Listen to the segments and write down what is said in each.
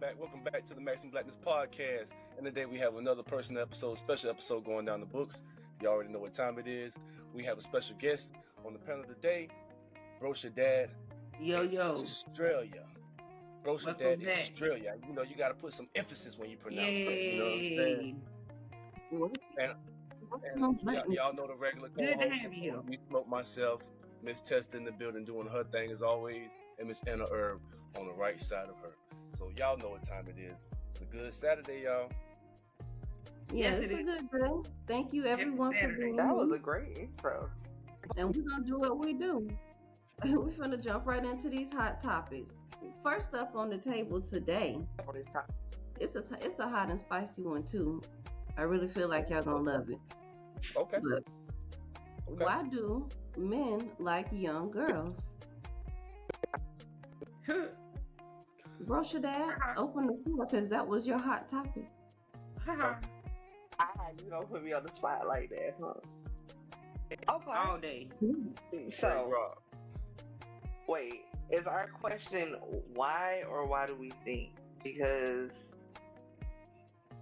Welcome back to the Maximum Blackness Podcast. And today we have another personal episode, special episode going down the books. You already know what time it is. We have a special guest on the panel today, Brocha Dad. Yo. Australia. Brocha Dad, Australia. You know, you got to put some emphasis when you pronounce that. You know what I'm saying? And y'all know the regular co-hosts. We Smoke myself, Miss Testa in the building doing her thing as always, and Miss Anna Herb on the right side of her. So y'all know what time it is. It's a good Saturday, y'all. Yes, it's a good day. Thank you everyone for being here. That was a great intro. And we're gonna do what we do. We're gonna jump right into these hot topics. First up on the table today, it's a hot and spicy one too. I really feel like y'all gonna love it. Okay. Why do men like young girls? Brocha Dad, open the floor because that was your hot topic. You don't put me on the spot like that, huh? Okay. All day. So, wait, is our question why or why do we think? Because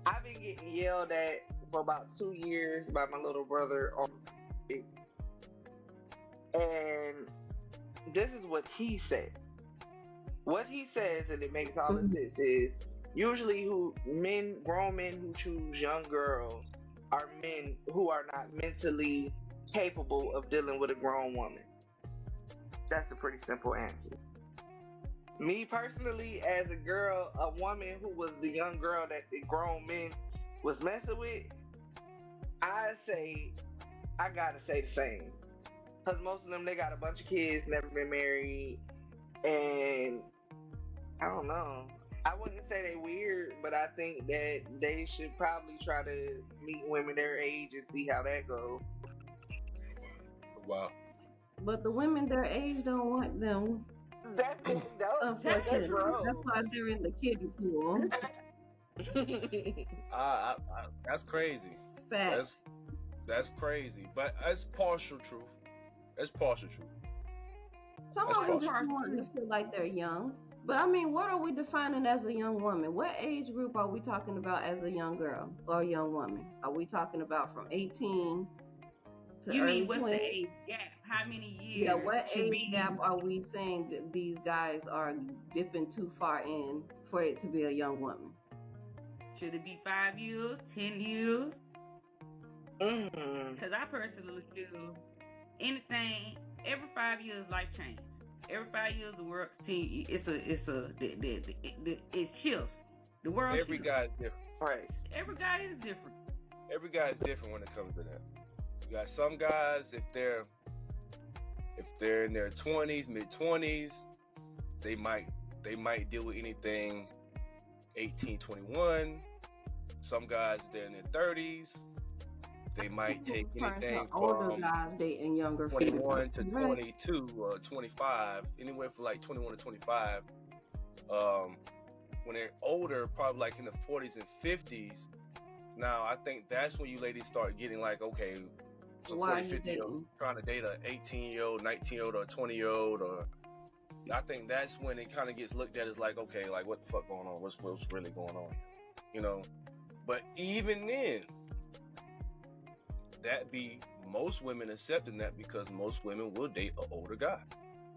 I've been getting yelled at for about 2 years by my little brother on Facebook. And this is what he says. What he says, and it makes all the sense, is usually grown men who choose young girls are men who are not mentally capable of dealing with a grown woman. That's a pretty simple answer. Me personally, as a woman who was the young girl that the grown men was messing with, I gotta say the same. Because most of them, they got a bunch of kids, never been married, and I don't know. I wouldn't say they weird, but I think that they should probably try to meet women their age and see how that goes. Wow. But the women their age don't want them. Definitely don't. Unfortunately, that's why they're in the kiddie pool. That's crazy. Facts. That's crazy, but that's partial truth. Some of them just want to feel like they're young. But I mean, what are we defining as a young woman? What age group are we talking about as a young girl or a young woman? Are we talking about from 18 to You early mean what's 20s? the age gap? How many years? Yeah, what age gap are we saying that these guys are dipping too far in for it to be a young woman? Should it be 5 years, 10 years? Because I personally feel anything, every 5 years life change. Every 5 years the world continues. It shifts. The world. Every guy is different. Right. Every guy is different. Every guy is different when it comes to that. You got some guys, if they're in their 20s, mid-20s, they might deal with anything 18, 21. Some guys, they're in their 30s. They might take anything older from guys dating younger 21 to 22 or 25, anywhere from like 21 to 25. When they're older, probably like in the 40s and 50s. Now, I think that's when you ladies start getting like, okay, so 40, 50-year-old trying to date an 18-year-old, 19-year-old, or a 20-year-old, or I think that's when it kind of gets looked at as like, okay, like what the fuck going on? What's really going on? You know? But even then, that be most women accepting that because most women will date an older guy.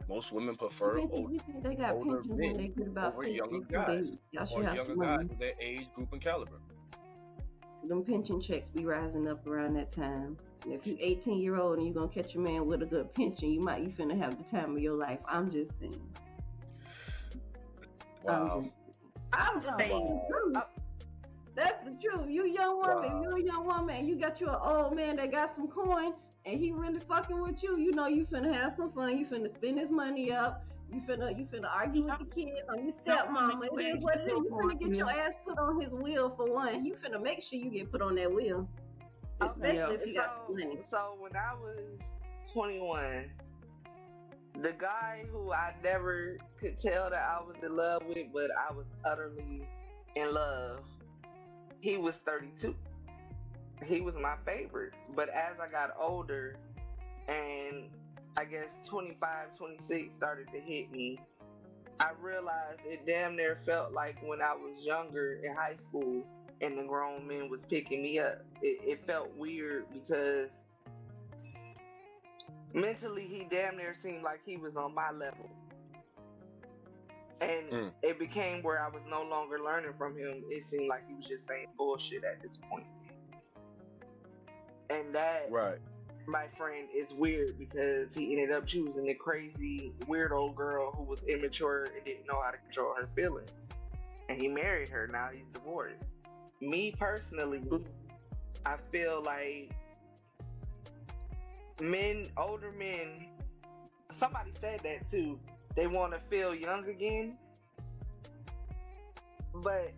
Most women prefer older men over younger guys or younger guys with their age group and caliber. Them pension checks be rising up around that time. And if you 18-year-old and you gonna catch a man with a good pension, you finna have the time of your life. I'm just saying. Wow. I'm just saying. That's the truth. You young woman, if you're a young woman and you got you an old man that got some coin and he really fucking with you, you know you finna have some fun. You finna spend his money up. You finna argue with the kids on your stepmama. It is what it is. You finna get your ass put on his wheel for one. You finna make sure you get put on that wheel. Especially if you got some money. So when I was 21, the guy who I never could tell that I was in love with, but I was utterly in love, he was 32. He was my favorite. But as I got older and I guess 25, 26 started to hit me, I realized it damn near felt like when I was younger in high school and the grown men was picking me up. It felt weird because mentally he damn near seemed like he was on my level. And it became where I was no longer learning from him. It seemed like he was just saying bullshit at this point. And that, right, my friend, is weird because he ended up choosing a crazy, weird old girl who was immature and didn't know how to control her feelings. And he married her. Now he's divorced. Me personally, I feel like older men, somebody said that too, they want to feel young again. But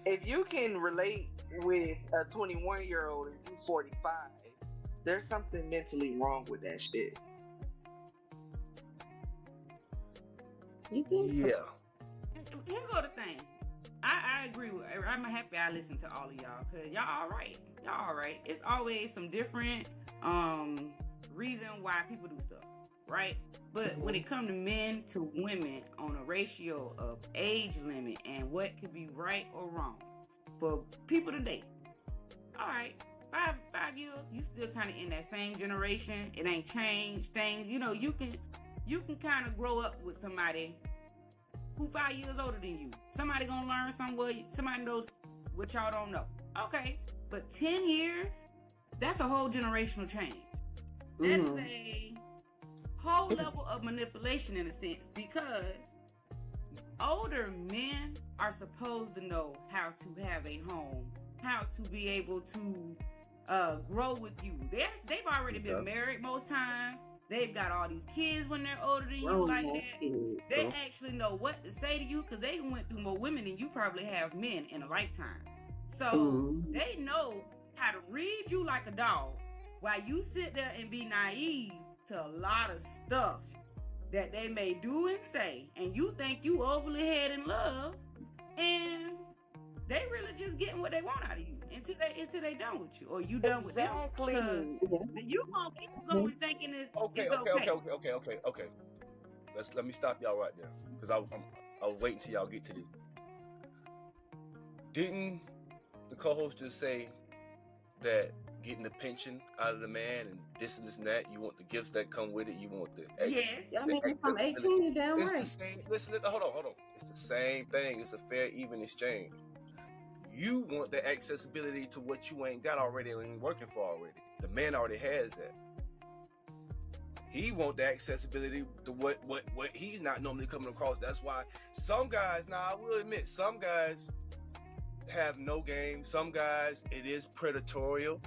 if you can relate with a 21-year-old and you 45, there's something mentally wrong with that shit. You think so? Yeah. Here go the thing. I agree with. I'm happy I listened to all of y'all because y'all all right. Y'all all right. It's always some different reason why people do stuff, right? But when it comes to men to women on a ratio of age limit and what could be right or wrong for people to date, all right, five years, you still kind of in that same generation. It ain't changed things. You know, you can kind of grow up with somebody who 5 years older than you. Somebody gonna learn somebody knows what y'all don't know. Okay, but 10 years, that's a whole generational change. That is a whole level of manipulation in a sense, because older men are supposed to know how to have a home, how to be able to grow with you. They've already been married most times. They've got all these kids when they're older than you like that. They actually know what to say to you because they went through more women than you probably have men in a lifetime. So they know how to read you like a dog while you sit there and be naive to a lot of stuff that they may do and say, and you think you overly head in love, and they really just getting what they want out of you until they done with you, or you done with them. You gonna keep going thinking it's okay. Let me stop y'all right there because I was waiting till y'all get to this. Didn't the co-host just say that getting the pension out of the man and this and that, you want the gifts that come with it, you want the I mean, from 18, you're damn it's right. the same. Listen, hold on. It's the same thing. It's a fair, even exchange. You want the accessibility to what you ain't got already and ain't working for already. The man already has that. He want the accessibility to what he's not normally coming across. That's why some guys, now I will admit, some guys have no game. Some guys, it is predatorial.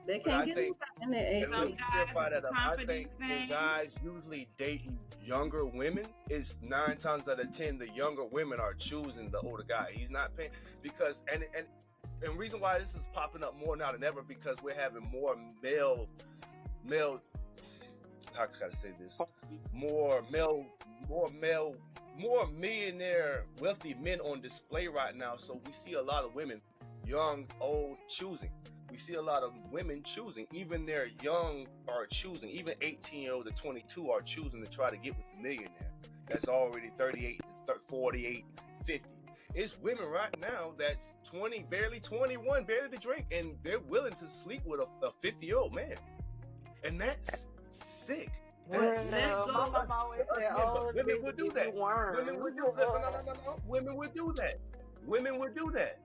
They can't get it in their age. I think when guys usually date younger women, it's 9 times out of 10 the younger women are choosing the older guy. He's not paying because and reason why this is popping up more now than ever because we're having more male how can I say this? More millionaire wealthy men on display right now. So we see a lot of women, young, old, choosing. We see a lot of women choosing. Even their young are choosing. Even 18-year-old to 22 are choosing to try to get with the millionaire. That's already 38, 48, 50. It's women right now that's 20, barely 21, barely to drink, and they're willing to sleep with a 50-year-old man. And that's sick. That's sick. My mom always said, women would do that. Women would do that. No. Women would do that. Women would do that.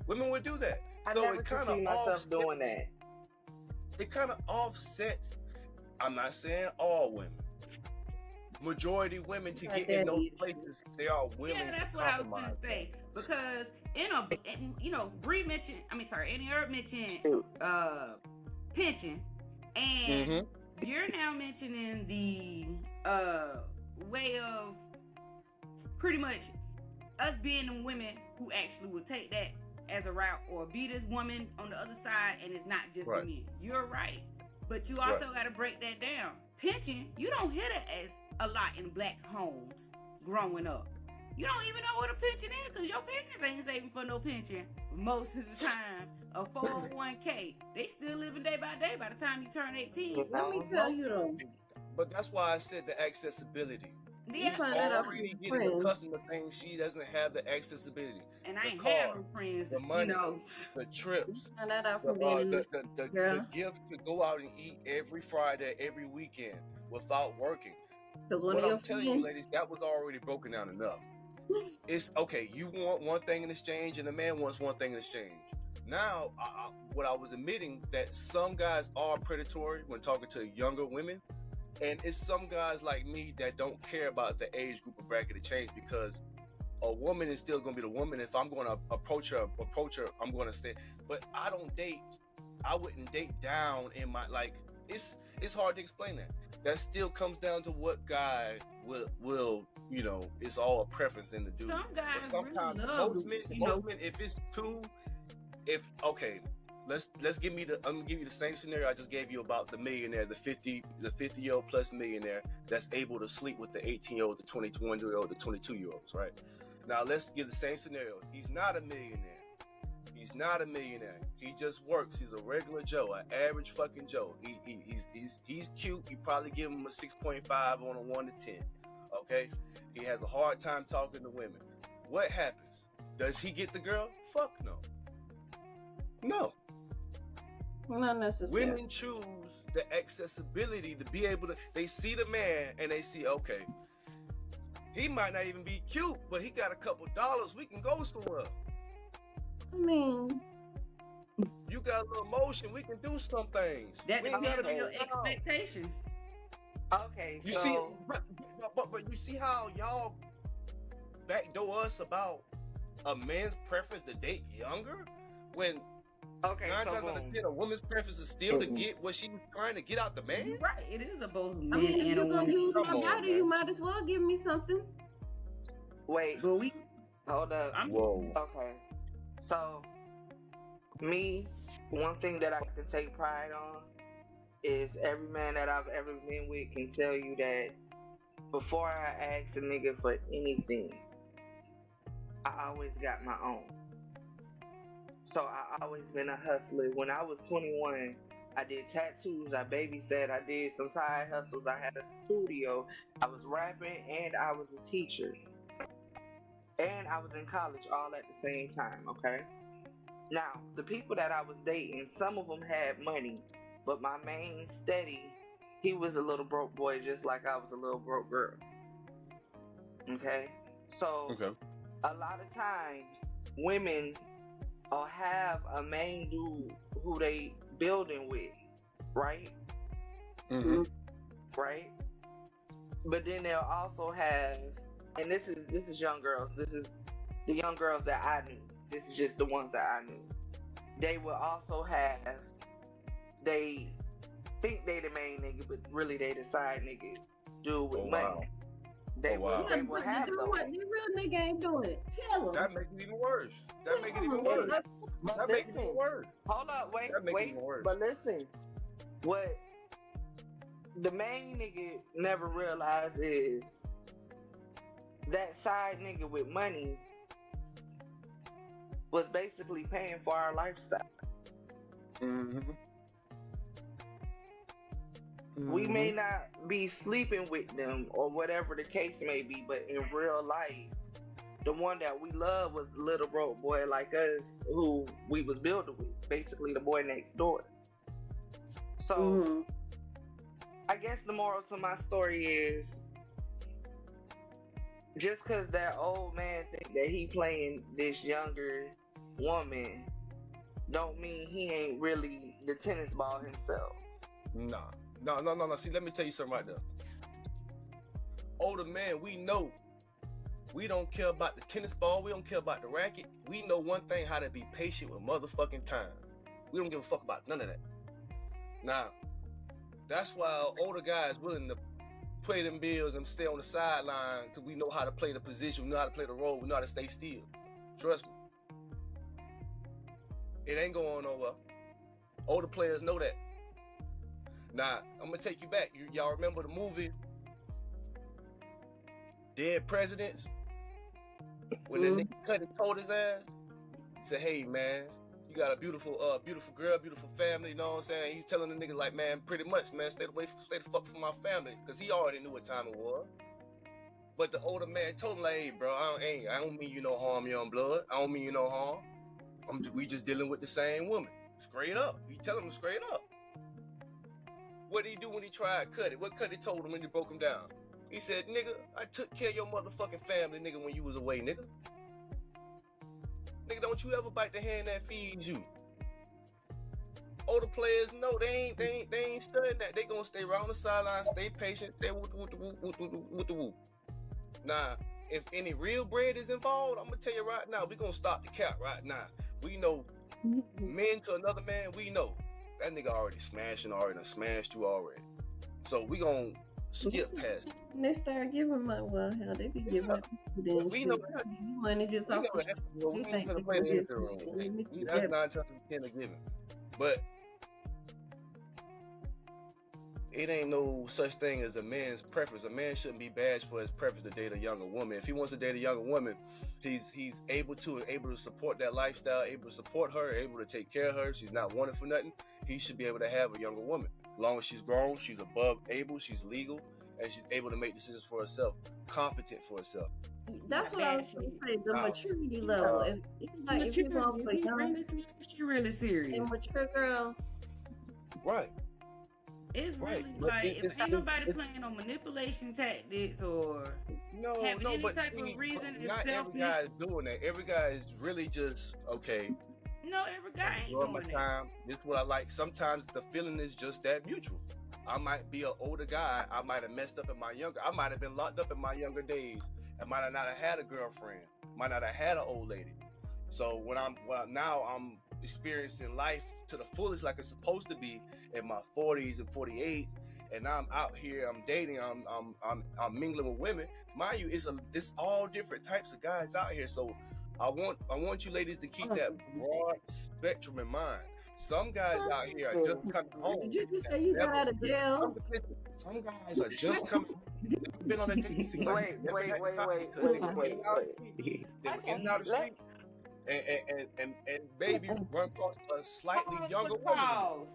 Women would do that. I so never it kind of myself doing that. It kind of offsets. I'm not saying all women. Majority women to get in those places, they are willing to compromise. What I was going to say. Because Bree mentioned, Annie Herb mentioned pension, and you're now mentioning the way of pretty much us being the women who actually will take that as a route or be this woman on the other side, and it's not just the men. You're right, but you also got to break that down. Pension, you don't hear it as a lot in black homes growing up. You don't even know what a pension is because your parents ain't saving for no pension most of the time. A 401k, they still living day by day by the time you turn 18. Let me tell you though. But that's why I said the accessibility. Yeah. She's already getting accustomed to things. She doesn't have the accessibility. And I ain't car, having friends, the money, you know. the trips, Find that out from being the gift to go out and eat every Friday, every weekend without working. What I'm telling you, ladies, that was already broken down enough. It's okay. You want one thing in exchange, and the man wants one thing in exchange. Now, what I was admitting that some guys are predatory when talking to younger women, and it's some guys like me that don't care about the age group or bracket of change, because a woman is still going to be the woman. If I'm going to approach her, I'm going to stay. But I don't date. I wouldn't date down in my, like, it's hard to explain that. That still comes down to what guy will you know, it's all a preference in the dude. Some guys but sometimes really love, most men, if it's two, let's give me I'm gonna give you the same scenario I just gave you about the millionaire, the 50-year-old plus millionaire that's able to sleep with the 18-year-old, the 21-year-old, the 22-year-olds, right? Now let's give the same scenario. He's not a millionaire. He's not a millionaire. He just works. He's a regular Joe, an average fucking Joe. He's cute. You probably give him a 6.5 on a 1 to 10. Okay? He has a hard time talking to women. What happens? Does he get the girl? Fuck no. No. Not necessarily. Women choose the accessibility to be able to. They see the man and they see, okay, he might not even be cute, but he got a couple dollars. We can go somewhere. I mean, you got a little motion. We can do some things. That depends on your expectations. Okay, you see, but you see how y'all backdoor us about a man's preference to date younger, when 9 times out of 10 a woman's preference is still to get what she's trying to get out the man. Right, it is a both men and a woman. If you're gonna use my body, you might as well give me something. Wait, but we hold up. Whoa. Okay. So, me, one thing that I can take pride on is every man that I've ever been with can tell you that before I ask a nigga for anything, I always got my own. So I always been a hustler. When I was 21, I did tattoos, I babysat, I did some side hustles, I had a studio, I was rapping, and I was a teacher. And I was in college all at the same time, okay? Now, the people that I was dating, some of them had money, but my main steady, he was a little broke boy just like I was a little broke girl. Okay? So, a lot of times, women will have a main dude who they building with, right? Mm-hmm. Right? But then they'll also have, and this is young girls. This is the young girls that I knew. This is just the ones that I knew. They will also have, they think they the main nigga, but really they the side nigga, dude with money. Wow. They will have those. What? The real nigga ain't doing it. Tell them. That makes it even worse. That makes it even worse. That makes it even worse. Hold up, wait. But listen, what the main nigga never realized is that side nigga with money was basically paying for our lifestyle. Mm-hmm. We may not be sleeping with them or whatever the case may be, but in real life, the one that we love was the little broke boy like us who we was building with, basically the boy next door. So, I guess the moral to my story is, just because that old man think that he playing this younger woman, don't mean he ain't really the tennis ball himself. No. See, let me tell you something right there. Older man, we know. We don't care about the tennis ball. We don't care about the racket. We know one thing, how to be patient with motherfucking time. We don't give a fuck about none of that. Now, that's why older guys willing to play them bills and stay on the sideline, because we know how to play the position, we know how to play the role, we know how to stay still. Trust me. It ain't going nowhere. Older players know that. Now, I'm going to take you back. Y'all remember the movie Dead Presidents? When the nigga cut and told his ass? He said, hey, man, you got a beautiful girl, beautiful family, you know what I'm saying? He's telling the nigga like, man, pretty much, man, stay the fuck from my family. Because he already knew what time it was. But the older man told him, like, hey, bro, I don't mean you no harm, young blood. I don't mean you no harm. We just dealing with the same woman. Straight up. He tell him straight up. What did he do when he tried Cuddy? What Cuddy told him when he broke him down? He said, nigga, I took care of your motherfucking family, nigga, when you was away, nigga. Nigga, don't you ever bite the hand that feeds you. Older players, no, they ain't studying that. They gonna stay right on the sideline, stay patient, stay with the whoop. Nah, if any real bread is involved, I'm gonna tell you right now, we gonna stop the cap right now. We know men to another man, we know that nigga already smashed you already. So we gonna skip past it. And they start giving money. Well, hell, they be giving we know that. Money just off the we ain't gonna play the empty room. That's 9 times 10 of giving. But it ain't no such thing as a man's preference. A man shouldn't be bashed for his preference to date a younger woman. If he wants to date a younger woman, he's able to support that lifestyle, able to support her, able to take care of her. She's not wanted for nothing. He should be able to have a younger woman. As long as she's grown, she's above able, she's legal, and she's able to make decisions for herself, competent for herself. That's what I was going to say, the maturity level. If you're going for young, she really serious. And mature girls. Right. It's really like, if ain't nobody playing on manipulation tactics or having any type of reason, not every guy is doing that. Every guy is really just, okay. No, every guy ain't doing that. This is what I like. Sometimes the feeling is just that mutual. I might be an older guy. I might have messed up in my younger. I might have been locked up in my younger days. I might have not have had a girlfriend. Might not have had an old lady. So now I'm experiencing life to the fullest, like it's supposed to be in my 40s and 48s, and now I'm out here. I'm dating. I'm mingling with women. Mind you, it's all different types of guys out here. So I want you ladies to keep that broad spectrum in mind. Some guys out here are just coming home. Did you just say you got out of jail? Some guys are just coming. They've been on a dating scene. Wait. They were getting out of the street. And baby run across a slightly younger woman.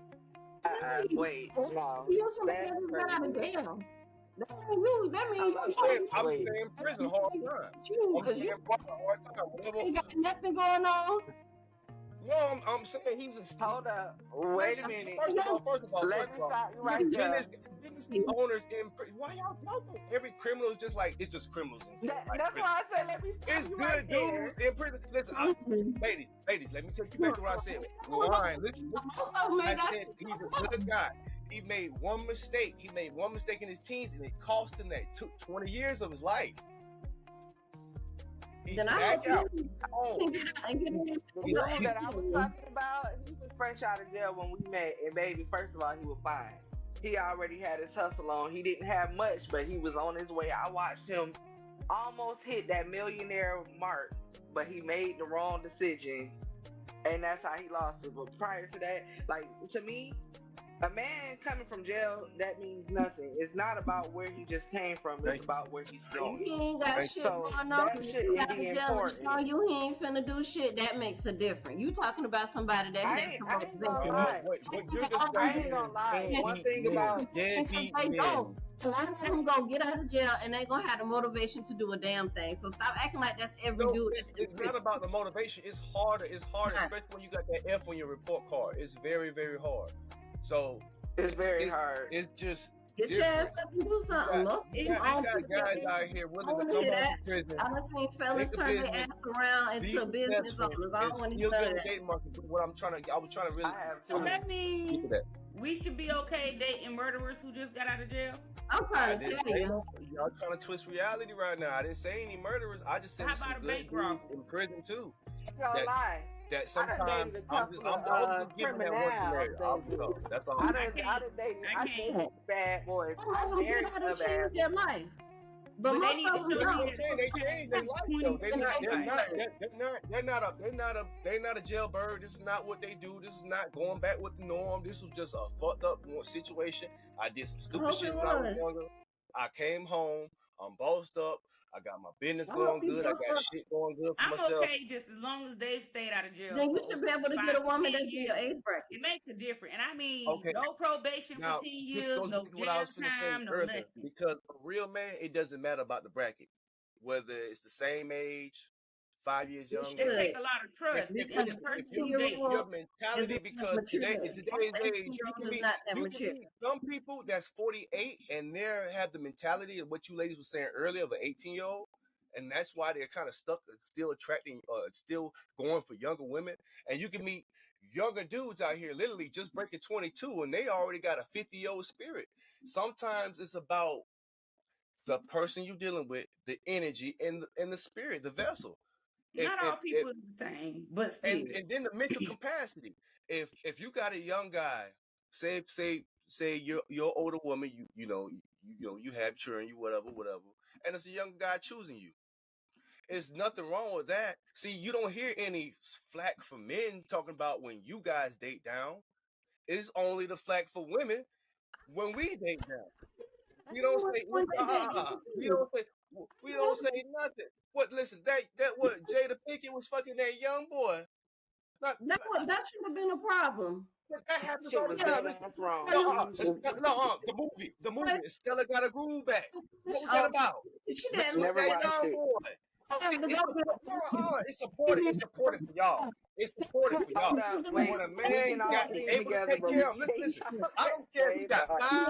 Wait, no. You somebody who got out of jail. That ain't you. That means I'm staying in prison hard time. You got nothing going on. No, I'm saying he's a. Hold up. Wait a minute. First of all, let me stop you right there. Business owners in prison. Why y'all think every criminal is just like, it's just criminals in prison? That's why I said let me stop it's you good right dudes in prison. Listen, ladies, let me take you back to what I said. Listen, I said he's a good guy. He made one mistake. He made one mistake in his teens, and it cost him that. Took 20 years of his life. He's back out. The dude that I was talking about, he was fresh out of jail when we met, and baby, first of all, he was fine. He already had his hustle on. He didn't have much, but he was on his way. I watched him almost hit that millionaire mark, but he made the wrong decision, and that's how he lost it. But prior to that, like, to me, a man coming from jail, that means nothing. It's not about where he just came from. It's about where he's going. He ain't got shit going on. That shit is important. You ain't finna do shit. That makes a difference. You talking about somebody that I ain't gonna lie. One thing about a lot of them gonna get out of jail and they gonna have the motivation to do a damn thing. So stop acting like that's every dude. It's not about the motivation. It's harder. It's harder, especially when you got that F on your report card. It's very, very hard. So it's very hard. It's just get your ass up and do something. You got guys out here willing to come out of prison. I done seen fellas turn their ass around into business owners. I don't want to do that. What I was trying to really. So that means we should be okay dating murderers who just got out of jail. I'm trying to tell you. Y'all trying to twist reality right now. I didn't say any murderers. I just said some good dudes in prison too. Lie. That sometimes I'm just giving that one to that's all. I dated bad boys. I married a bad boy. But most of them don't. They changed their life though. They're not a jailbird. This is not what they do. This is not going back with the norm. This was just a fucked up situation. I did some stupid shit when I was younger. I came home. I'm bossed up. I got my business going good. I got shit going good for I'm myself. okay just as long as they've stayed out of jail. Then you should be able to get a woman that's in your age bracket. It makes a difference. And I mean, Okay. no probation Now, for 10 this years, goes no back to what I was jail finna say time, no earlier. nothing. Because a real man, it doesn't matter about the bracket. Whether it's the same age, 5 years younger. It takes a lot of trust. If your mentality, because today in today's age, you can meet some people that's 48 and they have the mentality of what you ladies were saying earlier of an 18-year-old, and that's why they're kind of stuck, still attracting, still going for younger women. And you can meet younger dudes out here, literally just breaking 22, and they already got a 50-year-old spirit. Sometimes it's about the person you're dealing with, the energy and the spirit, the vessel. Not all people are the same, but still. And then the mental capacity. If you got a young guy, say you're an older woman, you have children, you whatever, and it's a young guy choosing you. There's nothing wrong with that. See, you don't hear any flack from men talking about when you guys date down. It's only the flack for women when we date down. We don't say we don't say nothing. What? Listen, that what Jada Pinkett was fucking that young boy. That should have been a problem. That happens all the time. The movie. Stella Got a Groove Back. What was that about? She didn't never watched it. It's supported for y'all. It's supported for y'all. When a man got able to take care of him, listen, I don't care if he got 5,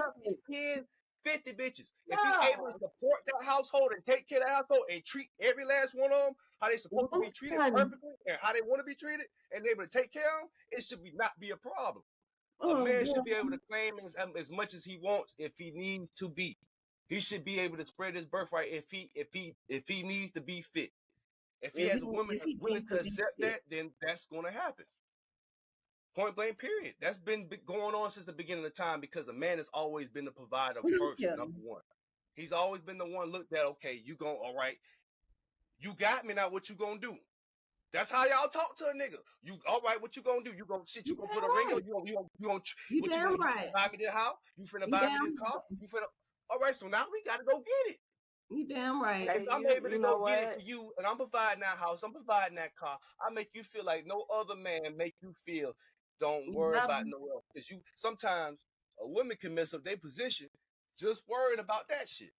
10, 50 bitches. If he's able to support that household and take care of that household and treat every last one of them how they supposed to be treated perfectly and how they want to be treated and able to take care of them, it should not be a problem. A man should be able to claim as much as he wants if he needs to be. He should be able to spread his birthright if he needs to be fit. If he has a woman that's willing to accept that, then that's going to happen. Point blank, period. That's been going on since the beginning of time because a man has always been the provider first, number one. He's always been the one looked at, okay, you going, all right, you got me, now what you going to do? That's how y'all talk to a nigga. You, all right, what you going to do? You going to shit, you going to put a ring on, you going to buy me this house? You finna buy me this car? You finna, all right, so now we got to go get it. You damn right. If I'm able to go get it for you, and I'm providing that house, I'm providing that car, I make you feel like no other man make you feel. Don't worry about no else. Because sometimes a woman can mess up their position just worrying about that shit.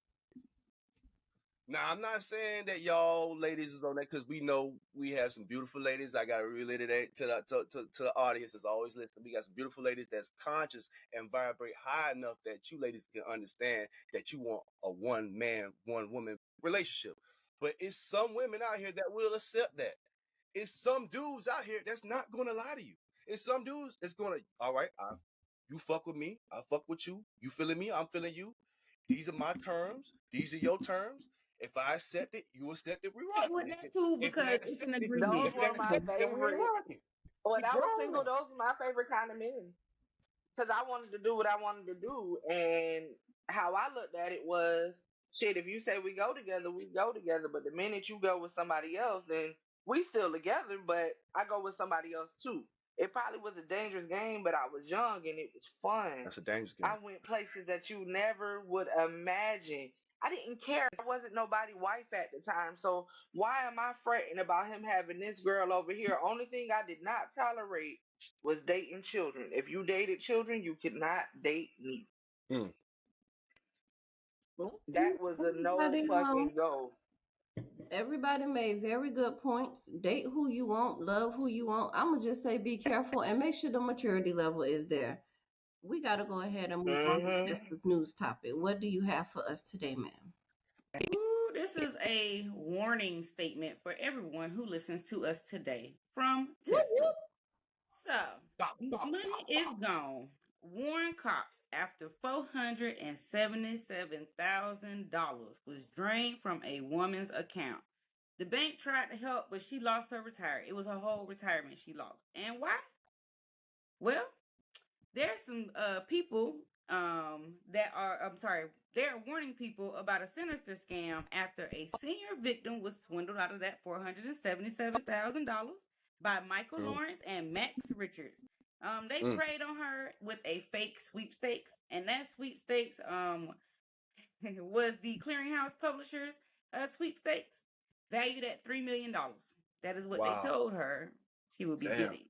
Now, I'm not saying that y'all ladies is on that because we know we have some beautiful ladies. I got to relay that to the audience that's always listening. We got some beautiful ladies that's conscious and vibrate high enough that you ladies can understand that you want a one man, one woman relationship. But it's some women out here that will accept that. It's some dudes out here that's not going to lie to you. It's some dudes that's going to, all right, you fuck with me, I fuck with you. You feeling me, I'm feeling you. These are my terms. These are your terms. If I accept it, you accept it. We rock. Well, that's true because it's an agreement. Those were my favorite. When I was single, those were my favorite kind of men. Because I wanted to do what I wanted to do. And how I looked at it was, shit, if you say we go together, we go together. But the minute you go with somebody else, then we still together, but I go with somebody else too. It probably was a dangerous game, but I was young and it was fun. That's a dangerous game. I went places that you never would imagine. I didn't care. I wasn't nobody's wife at the time. So why am I fretting about him having this girl over here? Only thing I did not tolerate was dating children. If you dated children, you could not date me. That was a no fucking go. Everybody made very good points. Date who you want, love who you want. I'm going to just say be careful and make sure the maturity level is there. We got to go ahead and move on to this news topic. What do you have for us today, ma'am? Ooh, this is a warning statement for everyone who listens to us today from Tesla. So, money is gone. Warren cops after $477,000 was drained from a woman's account. The bank tried to help, but she lost her retirement. It was her whole retirement she lost. And why? Well, there's some people they're warning people about a sinister scam after a senior victim was swindled out of that $477,000 by Michael Lawrence and Max Richards. They preyed on her with a fake sweepstakes, and that sweepstakes was the Clearinghouse Publishers sweepstakes valued at $3 million. That is what Wow. they told her she would be getting.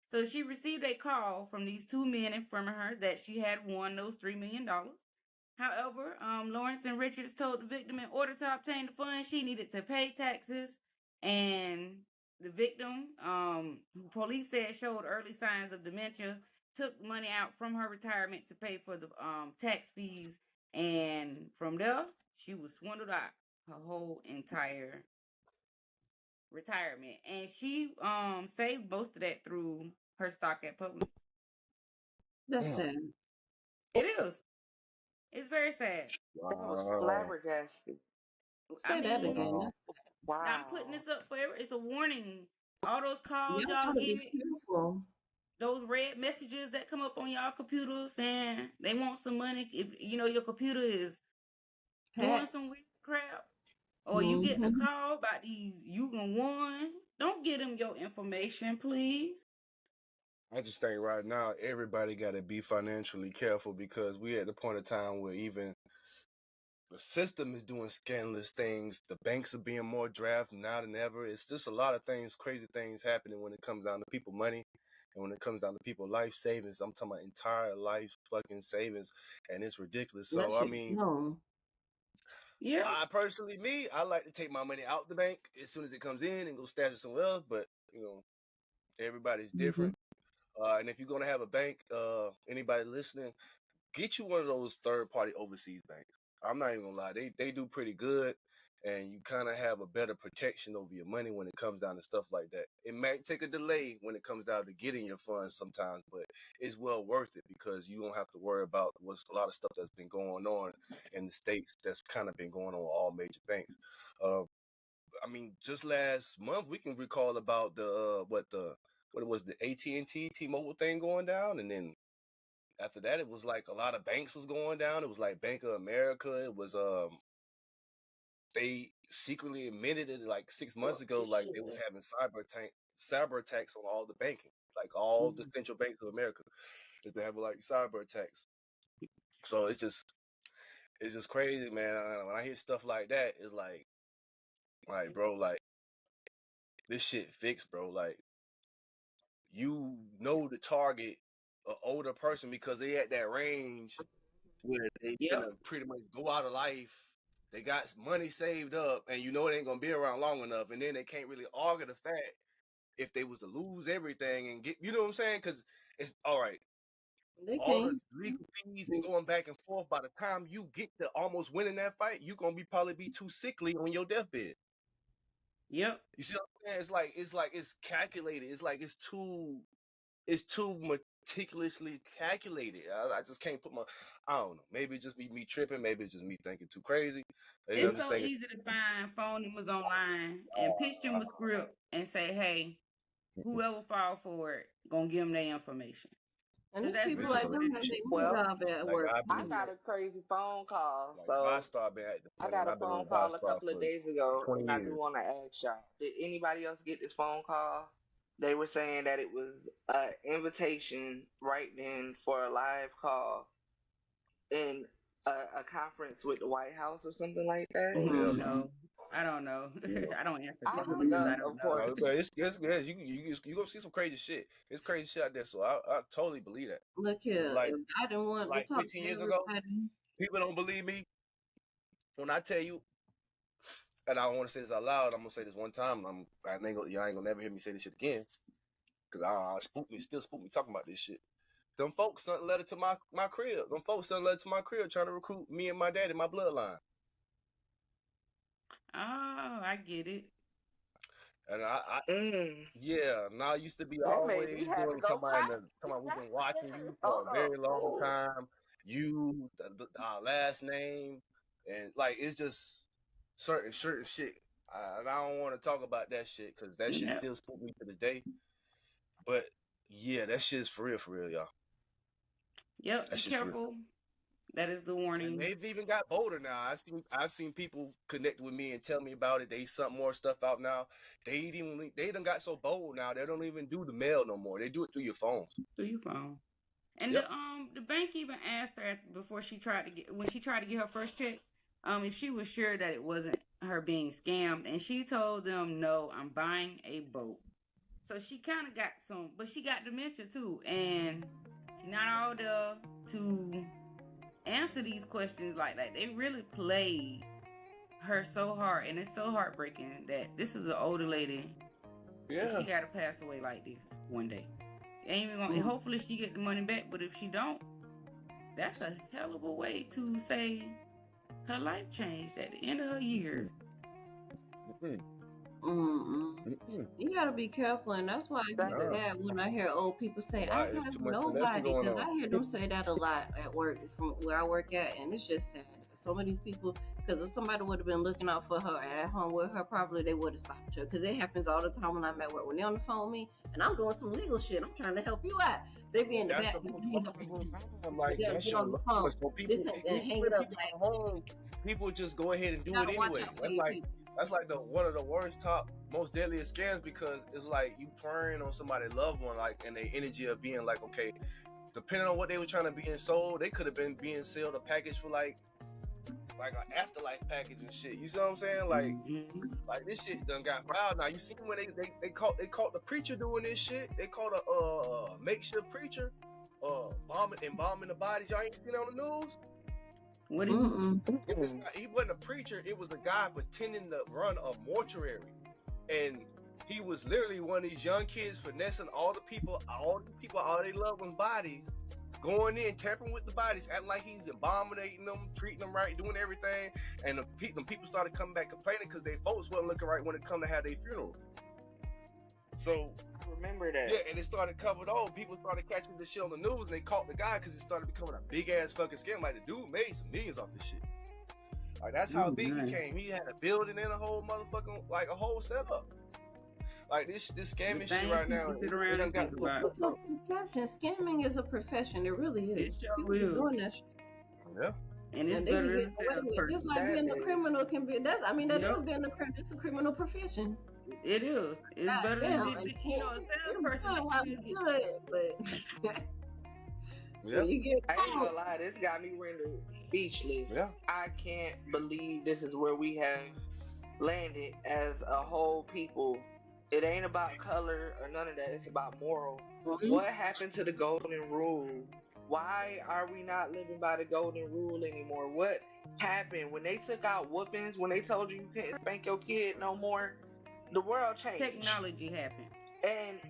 So she received a call from these two men informing her that she had won those $3 million. However, Lawrence and Richards told the victim in order to obtain the funds, she needed to pay taxes. And the victim, who police said showed early signs of dementia, took money out from her retirement to pay for the tax fees. And from there, she was swindled out her whole entire retirement. And she saved most of that through her stock at Publix. That's sad. It is. It's very sad. That was flabbergasted. Say that again. Wow. I'm putting this up for it's a warning. All those calls Y'all y'all get, those red messages that come up on y'all computer saying they want some money. If you know your computer is doing some weird crap, or you getting a call about these you gonna won, don't get them your information, please. I just think right now everybody got to be financially careful because we at the point of time where even the system is doing scandalous things. The banks are being more drafted now than ever. It's just a lot of things, crazy things happening when it comes down to people money and when it comes down to people life savings. I'm talking about entire life fucking savings, and it's ridiculous. So I mean, yeah. I personally, I like to take my money out the bank as soon as it comes in and go stash it somewhere else. But you know, everybody's different. And if you're gonna have a bank, anybody listening, get you one of those third-party overseas banks. I'm not even gonna lie, they do pretty good, and you kind of have a better protection over your money when it comes down to stuff like that. It might take a delay when it comes down to getting your funds sometimes, but it's well worth it because you don't have to worry about what's a lot of stuff that's been going on in the States that's kind of been going on with all major banks. I mean, just last month we can recall about what it was, the AT&T T-Mobile thing going down, and then after that it was like a lot of banks was going down. It was like Bank of America. It was they secretly admitted it like 6 months ago, like they was having cyber attacks on all the banking, like all the central banks of America. They have like cyber attacks. So it's just crazy, man. When I hear stuff like that, it's like bro, like this shit fixed, bro. Like, you know to target an older person because they at that range where they gonna pretty much go out of life. They got money saved up, and you know it ain't gonna be around long enough, and then they can't really argue the fact if they was to lose everything and get, you know what I'm saying? Because it's all right. All the legal fees and going back and forth. By the time you get to almost winning that fight, you gonna probably be too sickly on your deathbed. Yep. You see what I'm saying? It's calculated. It's too meticulously calculated. I just can't put I don't know. Maybe it's just me tripping. Maybe it's just me thinking too crazy. Maybe it's so easy to find phone numbers online and pitch them a script and say, hey, whoever fall for it, gonna give them their information. And these people like them have their job at work. I got a crazy phone call. I got a phone call a couple of days ago, and I do want to ask y'all: did anybody else get this phone call? They were saying that it was an invitation right then for a live call in a conference with the White House or something like that. No, I don't know. I don't answer. I don't know. Of course, but it's good. You gonna see some crazy shit. It's crazy shit out there, so I totally believe that. Look here, like, if I didn't want to talk 15 years ago, people don't believe me when I tell you. And I don't want to say this out loud. I'm gonna say this one time. Y'all ain't gonna never hear me say this shit again, because still spook me talking about this shit. Them folks sent a letter to my crib. Them folks sent a letter to my crib trying to recruit me and my daddy, my bloodline. Oh, I get it. And now I used to be always doing come on, we've been watching you for a very long time. You, our last name, and like it's just certain shit. I don't want to talk about that shit because that shit still spook me to this day. But yeah, that shit's for real, y'all. Yep, be careful. That is the warning. And they've even got bolder now. I've seen people connect with me and tell me about it. They sent more stuff out now. They done got so bold now. They don't even do the mail no more. They do it through your phone. Through your phone. And the bank even asked her before when she tried to get her first check, if she was sure that it wasn't her being scammed, and she told them, "No, I'm buying a boat." So she kind of got some, but she got dementia too, and she's not all there to answer these questions like that. They really played her so hard, and it's so heartbreaking that this is an older lady. Yeah. She gotta pass away like this one day. Ain't even gonna. Hopefully she get the money back, but if she don't, that's a hell of a way to say her life changed at the end of her years. You gotta be careful, and that's why I get sad when I hear old people say, "I have nobody," because I hear them say that a lot at work, from where I work at, and it's just sad. Some of these people, because if somebody would have been looking out for her at home with her, probably they would have stopped her. Because it happens all the time when I'm at work. When they're on the phone with me, and I'm doing some legal shit, I'm trying to help you out. They be in the back. I'm like, that's on the phone. So people just go ahead and do it anyway. That's like one of the worst, most deadliest scams, because it's like you preying on somebody's loved one, like, and their energy of being like, okay, depending on what they were trying to be sold, they could have been being sold a package for like an afterlife package and shit. You see what I'm saying? Like this shit done got filed. Now you see when they caught the preacher doing this shit. They caught a makeshift preacher embalming the bodies. Y'all ain't seen it on the news? What he wasn't a preacher. It was a guy pretending to run a mortuary, and he was literally one of these young kids finessing all the people, all their loved ones' bodies, going in, tampering with the bodies, acting like he's abominating them, treating them right, doing everything. And the people started coming back complaining because their folks wasn't looking right when it come to have their funeral. So I remember that. Yeah, and it started covered all. People started catching this shit on the news, and they caught the guy because it started becoming a big ass fucking scam. Like, the dude made some millions off this shit. Like, that's how big he came. He had a building and a whole motherfucking, like, a whole setup. Like, this scamming shit right now. Scamming is a profession. It really is. It sure is. Doing that shit. Yeah. And it's better just like being a criminal can be. That is being a criminal. It's a criminal profession. It is. It's better than a salesperson. But I ain't gonna lie, this got me rendered speechless. Yeah. I can't believe this is where we have landed as a whole people. It ain't about color or none of that. It's about moral. What happened to the golden rule? Why are we not living by the golden rule anymore? What happened when they took out whoopings? When they told you couldn't spank your kid no more? The world changed. Technology happened. And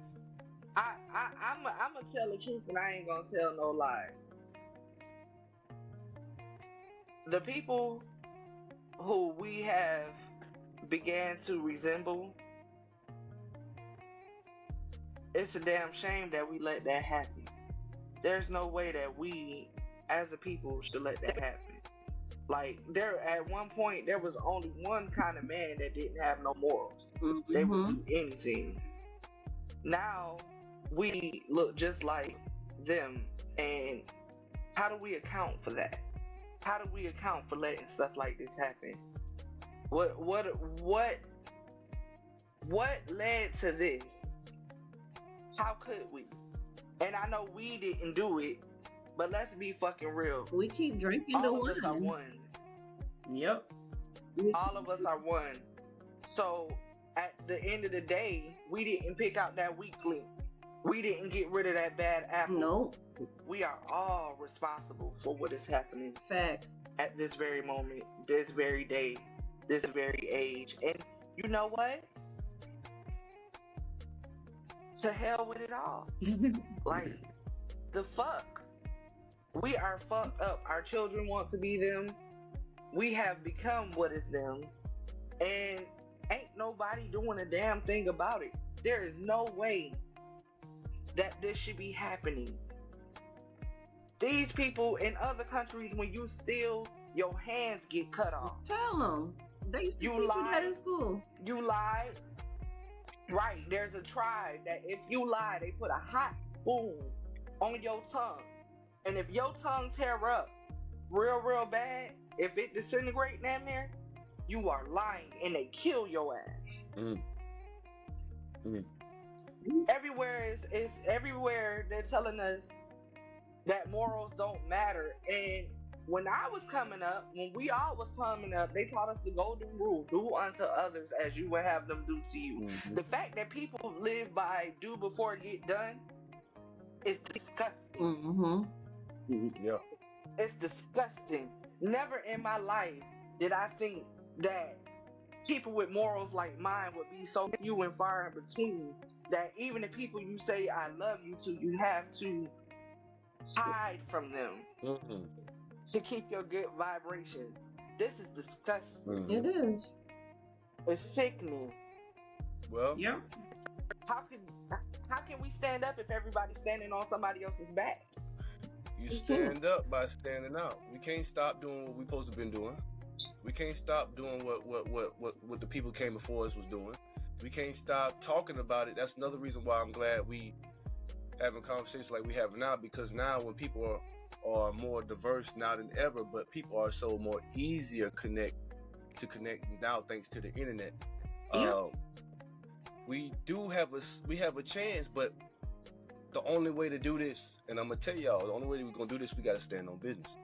I'm gonna tell the truth, and I ain't gonna tell no lie. The people who we have began to resemble, it's a damn shame that we let that happen. There's no way that we, as a people, should let that happen. Like, at one point, there was only one kind of man that didn't have no morals. They would do anything. Now, we look just like them, and how do we account for that? How do we account for letting stuff like this happen? What led to this? How could we? And I know we didn't do it, but let's be fucking real. We keep drinking the wine. All of us are one. Yep. All of us are one. So at the end of the day, we didn't pick out that weak link. We didn't get rid of that bad apple. Nope. We are all responsible for what is happening. Facts. At this very moment, this very day, this very age. And you know what? To hell with it all. Like, the fuck. We are fucked up. Our children want to be them. We have become what is them. And ain't nobody doing a damn thing about it. There is no way that this should be happening. These people in other countries, when you steal, your hands get cut off. Tell them. They used to teach you that in school. You lied. Right. There's a tribe that if you lie, they put a hot spoon on your tongue. And if your tongue tear up real bad, if it disintegrate down there, you are lying and they kill your ass. Everywhere is everywhere they're telling us that morals don't matter, and when I was coming up, when we all was coming up, they taught us the golden rule: do unto others as you would have them do to you. Mm-hmm. The fact that people live by do before get done is disgusting. Mm-hmm. Yeah. It's disgusting. Never in my life did I think that people with morals like mine would be so few and far in between that even the people you say I love you to, you have to hide from them to keep your good vibrations. This is disgusting. It is. It's sickening. Well, Yeah. How can we stand up if everybody's standing on somebody else's back? you stand up by standing out. We can't stop doing what we supposed to been doing. We can't stop doing what the people came before us was doing. We can't stop talking about it. That's another reason why I'm glad we having conversations like we have now, because now when people are more diverse now than ever, but people are so more easier connect now thanks to the internet. Yeah. We have a chance, but the only way to do this, and I'm gonna tell y'all, the only way we're gonna do this, we gotta stand on business.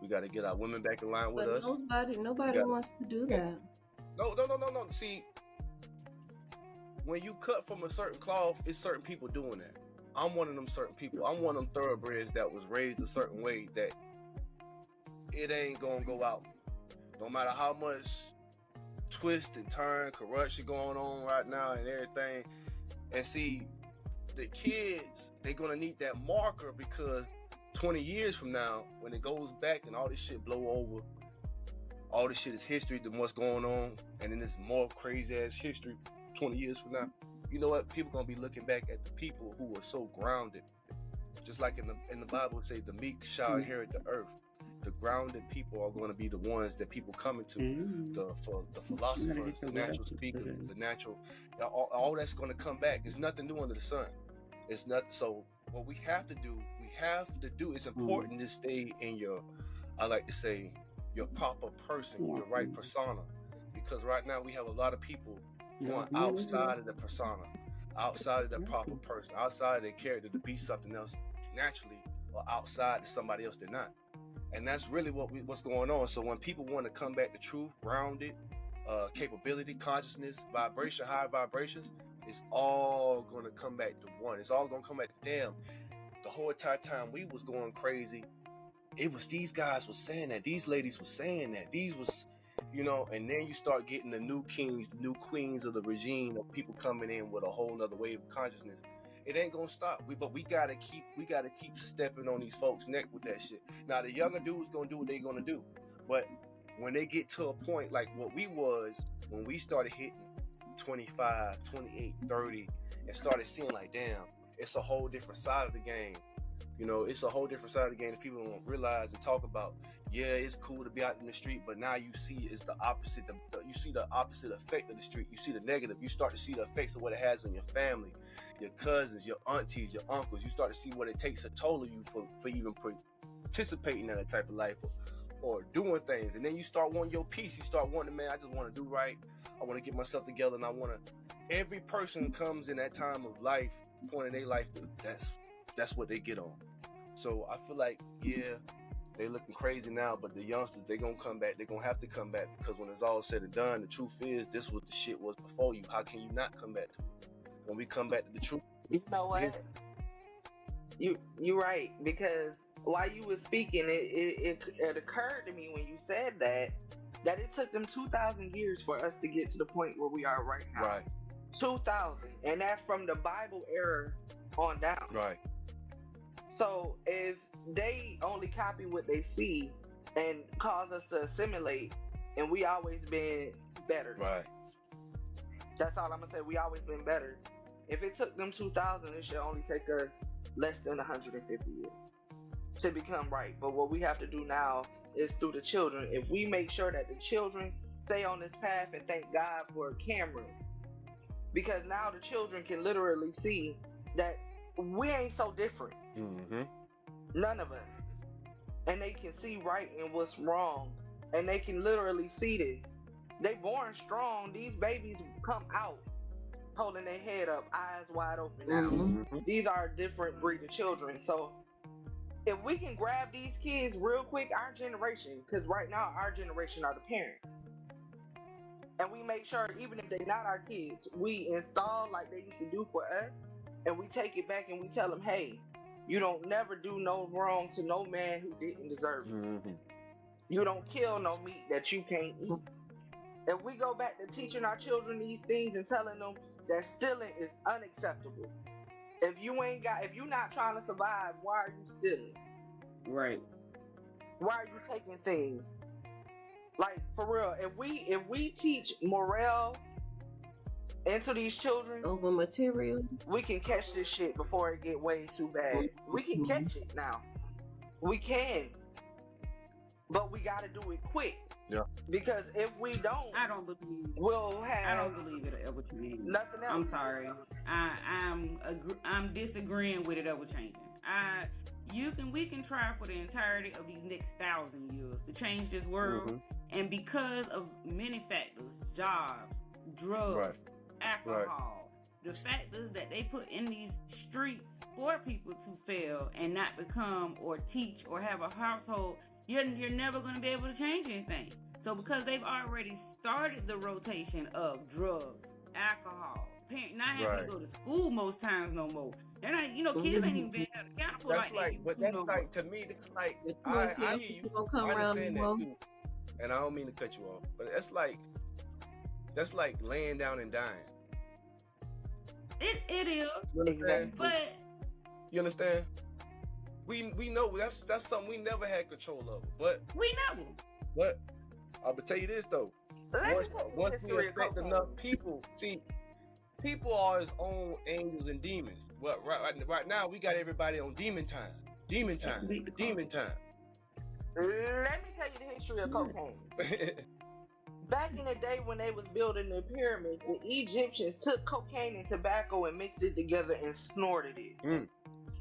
We gotta get our women back in line with us. Nobody wants to do that. No. See, when you cut from a certain cloth, it's certain people doing that. I'm one of them certain people. I'm one of them thoroughbreds that was raised a certain way that it ain't gonna go out. No matter how much twist and turn, corruption going on right now and everything. And see, the kids, they're gonna need that marker, because 20 years from now, when it goes back and all this shit blow over, all this shit is history than what's going on, and then it's more crazy ass history 20 years from now. You know what? People gonna be looking back at the people who were so grounded. Just like in the Bible it say, the meek shall inherit the earth. The grounded people are going to be the ones that people coming to. The philosophers, the natural speakers, the natural, all that's going to come back. There's nothing new under the sun. It's not. So what we have to do, it's important to stay in your, I like to say, your proper person, your right persona. Because right now we have a lot of people going outside of the persona, outside of the proper person, outside of their character to be something else naturally, or outside to somebody else they're not. And that's really what's going on. So when people want to come back to truth, grounded, capability, consciousness, vibration, high vibrations, it's all going to come back to one. It's all going to come back to damn. The whole entire time we was going crazy, it was these guys was saying that, these ladies was saying that, these was, and then you start getting the new kings, the new queens of the regime, of people coming in with a whole nother wave of consciousness. It ain't gonna stop. But we gotta keep stepping on these folks' neck with that shit. Now the younger dudes gonna do what they gonna do, but when they get to a point like what we was when we started hitting 25, 28, 30, and started seeing like, damn, it's a whole different side of the game. It's a whole different side of the game that people don't realize and talk about. Yeah, it's cool to be out in the street, but now you see it's the opposite. You see the opposite effect of the street. You see the negative. You start to see the effects of what it has on your family, your cousins, your aunties, your uncles. You start to see what it takes a toll of you for even participating in that type of life or doing things. And then you start wanting your peace. You start wanting, man, I just want to do right. I want to get myself together, and I want to. Every person comes in that time of life, point in their life, that's what they get on. So I feel like, yeah, they looking crazy now, but the youngsters, they gonna come back. They gonna have to come back, because when it's all said and done, the truth is, this was the shit was before you. How can you not come back to it? When we come back to the truth, you know what? You're right, because while you were speaking, it occurred to me when you said that it took them 2,000 years for us to get to the point where we are right now. Right. 2,000, and that's from the Bible era on down. Right. So if they only copy what they see and cause us to assimilate, and we always been better. Right. That's all I'm gonna say. We always been better. If it took them 2,000, it should only take us less than 150 years to become right. But what we have to do now is through the children. If we make sure that the children stay on this path, and thank God for cameras, because now the children can literally see that we ain't so different. Mm-hmm. None of us. And they can see right and what's wrong. And they can literally see this. They born strong. These babies come out holding their head up, eyes wide open now. Mm-hmm. These are a different breed of children. So If we can grab these kids real quick, our generation, because right now our generation are the parents, and we make sure even if they're not our kids, we install like they used to do for us, and we take it back and we tell them, hey, you don't never do no wrong to no man who didn't deserve it. Mm-hmm. You don't kill no meat that you can't eat. If we go back to teaching our children these things and telling them that stealing is unacceptable. If you're not trying to survive, why are you stealing? Right. Why are you taking things? Like, for real, if we teach morale into these children over material, we can catch this shit before it get way too bad. We can catch it now. We can. But we gotta do it quick. Yeah. Because if we don't, I don't believe I don't believe it'll ever change. Nothing else. I'm sorry. I'm disagreeing with it ever changing. We can try for the entirety of these next 1,000 years to change this world, Mm-hmm. and because of many factors, jobs, drugs, Right. alcohol, the factors that they put in these streets for people to fail and not become or teach or have a household, you're never going to be able to change anything. So because they've already started the rotation of drugs, alcohol, not having to go to school most times no more. They're not, kids ain't even being held accountable. To me, it's like, I hear you. I understand that too. And I don't mean to cut you off, but that's like laying down and dying. It is. But you understand? We know that's something we never had control of. But I'm gonna tell you this though. Once we affect enough people, see, people are his own angels and demons. Well, right now we got everybody on demon time. Demon time. Demon time. Let me tell you the history of cocaine. Back in the day when they was building the pyramids, the Egyptians took cocaine and tobacco and mixed it together and snorted it. Mm.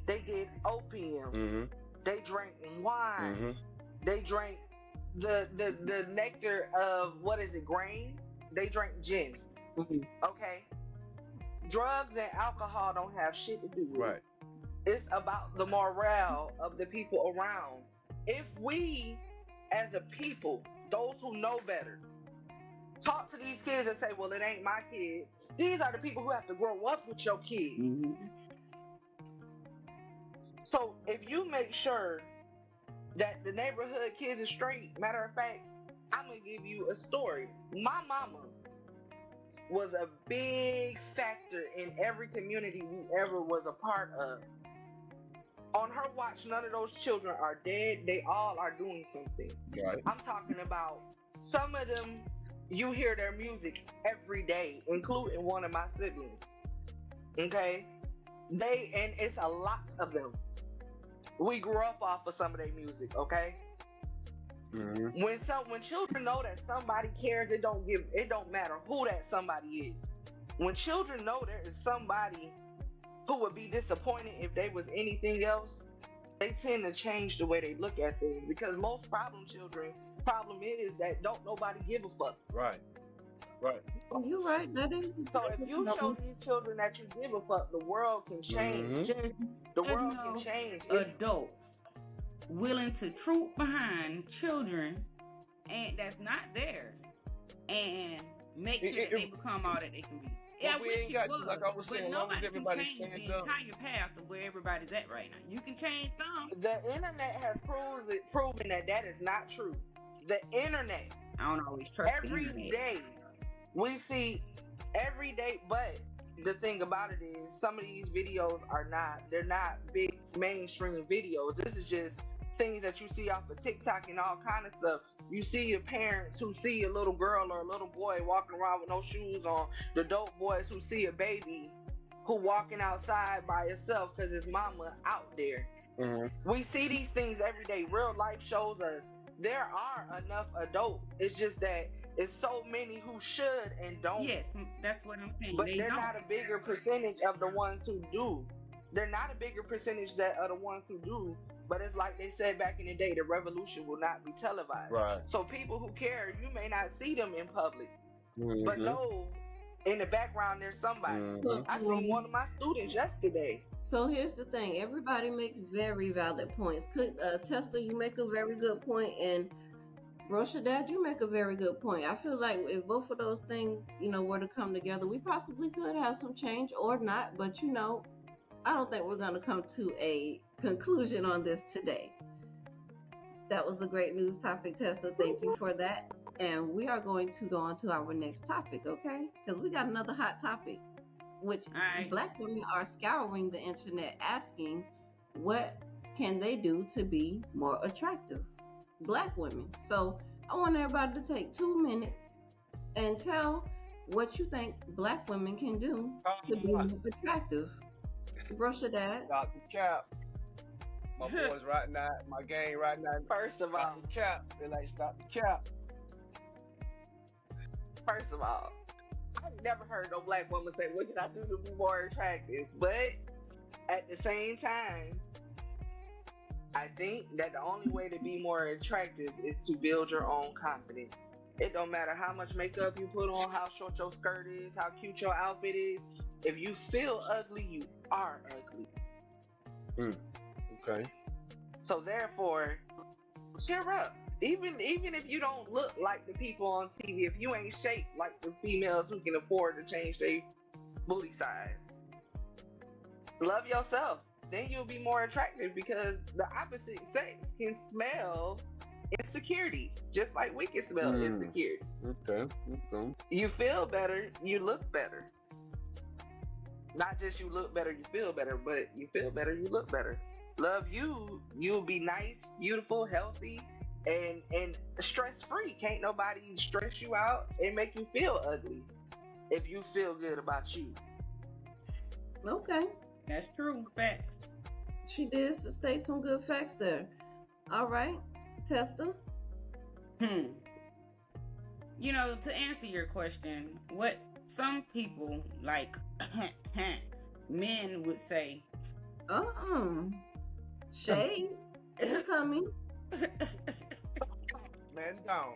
They did opium. Mm-hmm. They drank wine. Mm-hmm. They drank the nectar of, grains. They drank gin. Mm-hmm. Okay? Drugs and alcohol don't have shit to do with it. It's about the morale of the people around. If we, as a people, those who know better, talk to these kids and say, well, it ain't my kids. These are the people who have to grow up with your kids. Mm-hmm. So if you make sure that the neighborhood kids are straight, matter of fact, I'm going to give you a story. My mama was a big factor in every community we ever was a part of. On her watch, none of those children are dead. They all are doing something. Right. I'm talking about some of them, you hear their music every day, including one of my siblings. Okay? And it's a lot of them. We grew up off of some of their music, okay? Mm-hmm. When children know that somebody cares, it don't matter who that somebody is. When children know there is somebody who would be disappointed if they was anything else, they tend to change the way they look at things, because most problem is that don't nobody give a fuck. Right. You're right. That is. So if you show these children that you give a fuck, the world can change. Mm-hmm. The world can change. Adults willing to troop behind children and that's not theirs and make sure that they become all that they can be. Yeah, we ain't got, like I was saying, as long as everybody stands up. The entire path of where everybody's at right now. You can change some. The internet has proven that is not true. The internet. I don't always trust every day. We see every day, but the thing about it is some of these videos they're not big mainstream videos. This is just things that you see off of TikTok and all kind of stuff. You see your parents who see a little girl or a little boy walking around with no shoes on. The dope boys who see a baby who walking outside by herself because his mama out there. Mm-hmm. We see these things every day. Real life shows us there are enough adults. It's just that it's so many who should and don't. Yes, that's what I'm saying. But they're not a bigger percentage of the ones who do. They're not a bigger percentage that are the ones who do. But it's like they said back in the day, the revolution will not be televised. Right. So people who care, you may not see them in public. Mm-hmm. But know in the background there's somebody. I seen one of my students yesterday. So here's the thing: everybody makes very valid points. Tesla, you make a very good point, and Rosha Dad, you make a very good point. I feel like if both of those things, were to come together, we possibly could have some change or not. But I don't think we're going to come to a conclusion on this today. That was a great news topic, Tesla. Thank you for that. And we are going to go on to our next topic, okay? Because we got another hot topic, which Black women are scouring the internet asking, what can they do to be more attractive? Black women. So I want everybody to take 2 minutes and tell what you think Black women can do to be more attractive. Brush your dad. Stop the cap. My boys right now, my gang right now. First of all, stop the cap. They like stop the cap. First of all, I've never heard no Black woman say, what can I do to be more attractive? But at the same time, I think that the only way to be more attractive is to build your own confidence. It don't matter how much makeup you put on, how short your skirt is, how cute your outfit is. If you feel ugly, you are ugly. Okay. So therefore, cheer up. Even if you don't look like the people on TV, if you ain't shaped like the females who can afford to change their booty size, love yourself. Then you'll be more attractive because the opposite sex can smell insecurities, just like we can smell insecurity. Okay. You feel better, you look better. Not just you look better, you feel better, but you feel better, you look better. Love you, you'll be nice, beautiful, healthy, and stress-free. Can't nobody stress you out and make you feel ugly if you feel good about you. Okay. That's true. Facts. She did state some good facts there. All right, Testa. To answer your question, what some people like men would say. Shade coming. Man down.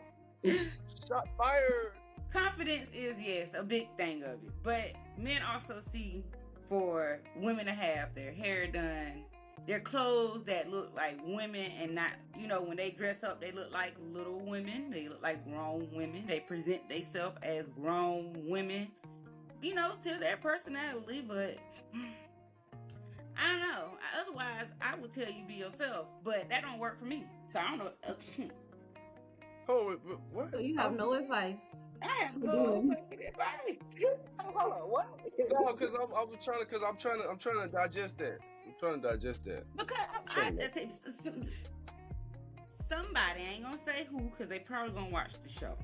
Shot fired. Confidence is, yes, a big thing of it. But men also see for women to have their hair done, their clothes that look like women and not, when they dress up, they look like little women. They look like grown women. They present themselves as grown women, to their personality. But I don't know. Otherwise, I would tell you be yourself. But that don't work for me. So I don't know. Oh, what? So you have no advice. I have no advice. Hold on, what? No, because I'm trying to digest that. I'm trying to digest that. Because somebody, I ain't gonna say who, because they probably gonna watch the show.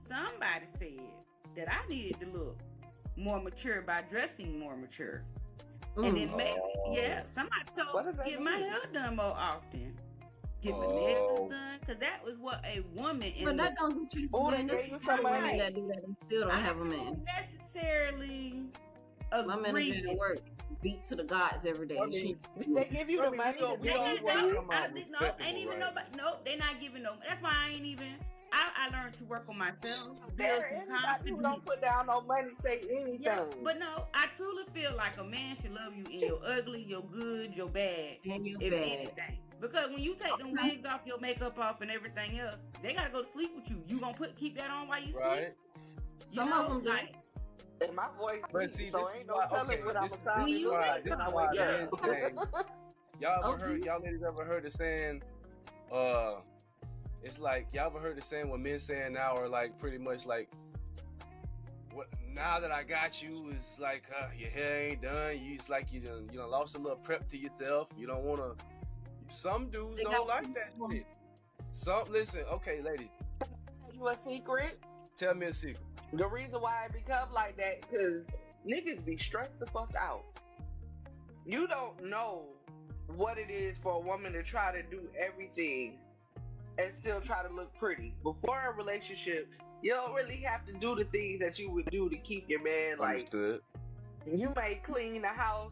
Somebody said that I needed to look more mature by dressing more mature. And then maybe, somebody told me to get my hair done more often. Get my nails done, because that was what a woman in. But that don't get you. Somebody that do that and still don't have a man. I don't necessarily agree. My manager at work beat to the gods every day. They give you the money. Ain't even nobody. Nope, they not giving no. That's why I ain't even. I learned to work on myself. Anybody who don't put down no money say anything. Yeah, but no, I truly feel like a man should love you in your ugly, your good, your bad, and your if bad. anything. Because when you take them wigs off, your makeup off, and everything else, they gotta go to sleep with you. You gonna keep that on while you sleep? Some of them like. And my voice, see, so ain't no telling what I'm sounding like. Y'all ladies ever heard the saying? It's like, y'all ever heard the saying what men saying now are like pretty much like, what, now that I got you, it's like your hair ain't done. It's like you done lost a little prep to yourself. You don't want to. Some dudes don't like that shit. Listen, okay, ladies. Tell you a secret? Tell me a secret. The reason why it become like that, because niggas be stressed the fuck out. You don't know what it is for a woman to try to do everything and still try to look pretty. Before a relationship, you don't really have to do the things that you would do to keep your man like. Understood. You may clean the house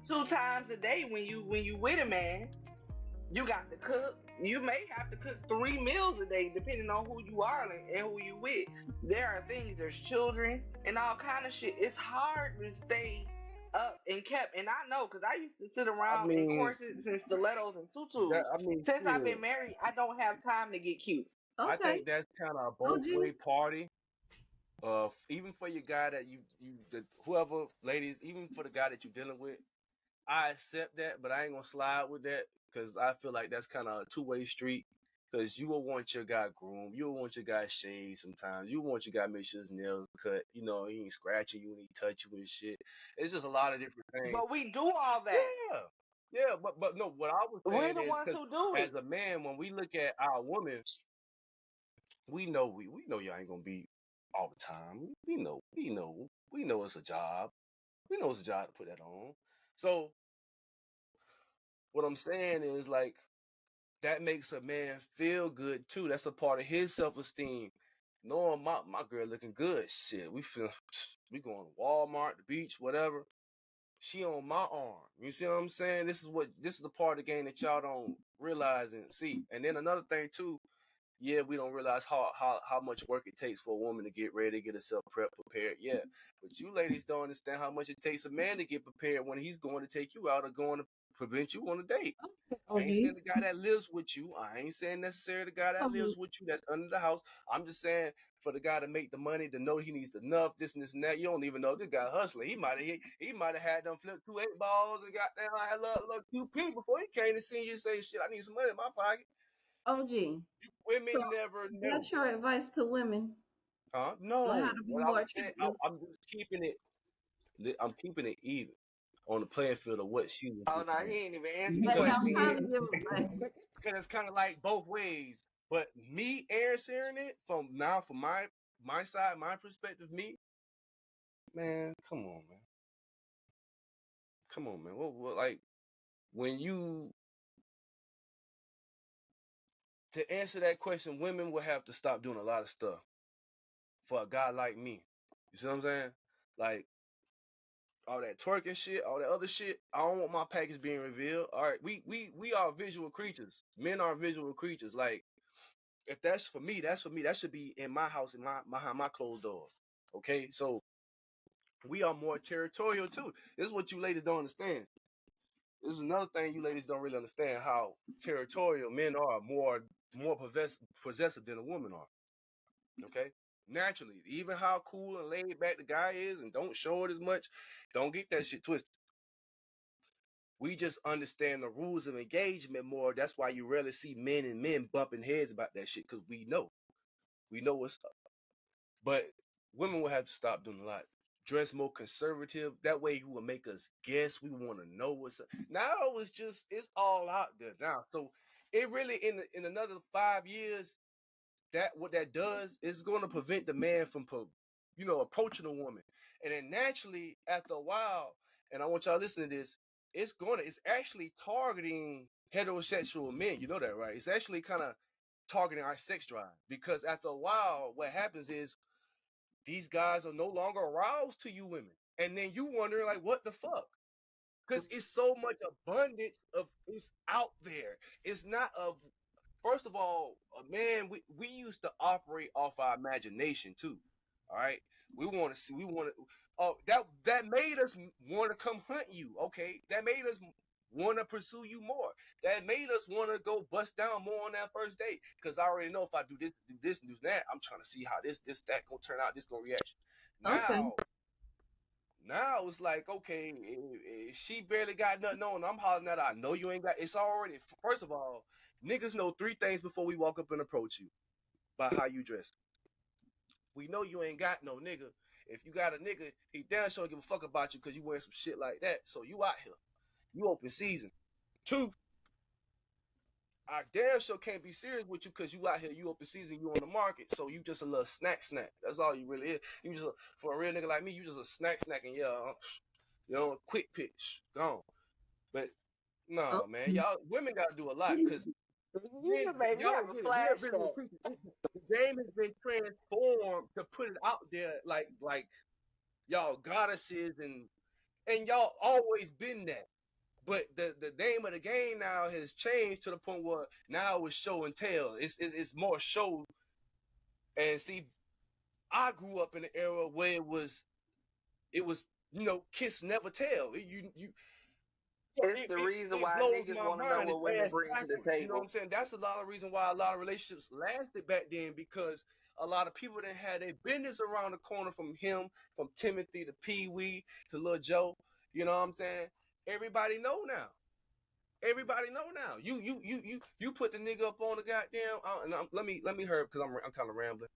2 times a day when you with a man. You got to cook, you may have to cook 3 meals a day depending on who you are and who you with. There are things, there's children and all kind of shit. It's hard to stay up and kept. And I know because I used to sit I around in mean, corsets and stilettos and tutus. Since I've shit. been married, I don't have time to get cute. I Okay. think that's kind of a both way party. Even for your guy that whoever ladies, even for the guy that you're dealing with, I accept that, but I ain't gonna slide with that because I feel like that's kind of a 2-way street. Because you will want your guy groomed, you will want your guy shaved sometimes, you will want your guy make sure his nails cut, you know, he ain't scratching you and he touch you and shit. It's just a lot of different things. But we do all that. Yeah, but no, what I was saying We're the ones who do it. As a man, when we look at our woman, we know y'all ain't gonna be all the time. We know it's a job. We know it's a job to put that on. So what I'm saying is like that makes a man feel good too. That's a part of his self-esteem. Knowing my girl looking good. Shit, we going to Walmart, the beach, whatever. She on my arm. You see what I'm saying? This is the part of the game that y'all don't realize and see. And then another thing too, yeah, we don't realize how much work it takes for a woman to get ready, get herself prepared. Yeah, but you ladies don't understand how much it takes a man to get prepared when he's going to take you out or going to prevent you on a date. I ain't saying the guy that lives with you. I ain't saying necessarily the guy that lives with you that's under the house. I'm just saying for the guy to make the money, to know he needs enough, this and this and that. You don't even know this guy hustling. He might have had them flip 2 8 balls and got down. I had a little QP before he came to see you and say, shit, I need some money in my pocket. OG. Women never know. That's your advice to women. Huh? No. How to be more I'm just keeping it. I'm keeping it even on the playing field of what she was. Oh no, he ain't even answering. Because it's kind of like both ways. But me answering it from my side, my perspective, man, come on, man. What like when you to answer that question, women will have to stop doing a lot of stuff for a guy like me. You see what I'm saying? Like all that twerking shit, all that other shit. I don't want my package being revealed. All right, we are visual creatures. Men are visual creatures. Like if that's for me, that's for me. That should be in my house, behind my closed doors. Okay, so we are more territorial too. This is what you ladies don't understand. This is another thing you ladies don't really understand, how territorial men are, more possessive than a woman are. Okay? Naturally, even how cool and laid back the guy is and don't show it as much, don't get that shit twisted. We just understand the rules of engagement more. That's why you rarely see men and men bumping heads about that shit, because we know what's up. But women will have to stop doing a lot. Dress more conservative. That way you will make us guess. We want to know what's up. Now it's all out there now. So it really, in another 5 years, what that does is going to prevent the man from, approaching a woman. And then naturally, after a while, and I want y'all to listen to this, it's actually targeting heterosexual men. You know that, right? It's actually kind of targeting our sex drive, because after a while, what happens is these guys are no longer aroused to you women. And then you wondering, like, what the fuck? Because it's so much abundance of it's out there. It's not of, first of all, man, we used to operate off our imagination too. All right. That made us want to come hunt you. Okay. That made us want to pursue you more. That made us want to go bust down more on that first date. Because I already know if I do this, do that, I'm trying to see how that gonna turn out, this gonna react. Now it's like, okay, she barely got nothing on. I'm hollering at her. I know you ain't got. It's already. First of all, niggas know 3 things before we walk up and approach you, by how you dress. We know you ain't got no nigga. If you got a nigga, he damn sure don't give a fuck about you because you wearing some shit like that. So you out here. You open season. 2, I damn sure can't be serious with you because you out here, you open season, you on the market. So you just a little snack. That's all you really is. You just for a real nigga like me, you just a snack and quick pitch, gone. But no, man, y'all women gotta do a lot because the game has been transformed to put it out there like y'all goddesses and y'all always been that. But the name of the game now has changed to the point where now it's show and tell. It's more show. And see, I grew up in an era where it was kiss never tell. It's the reason why niggas want to know what women bring to the table. You know what I'm saying? That's a lot of reason why a lot of relationships lasted back then, because a lot of people that had their business around the corner, from Timothy to Pee Wee to Lil Joe. You know what I'm saying? Everybody know now. Everybody know now. You put the nigga up on the goddamn. Let me hurry because I'm kind of rambling.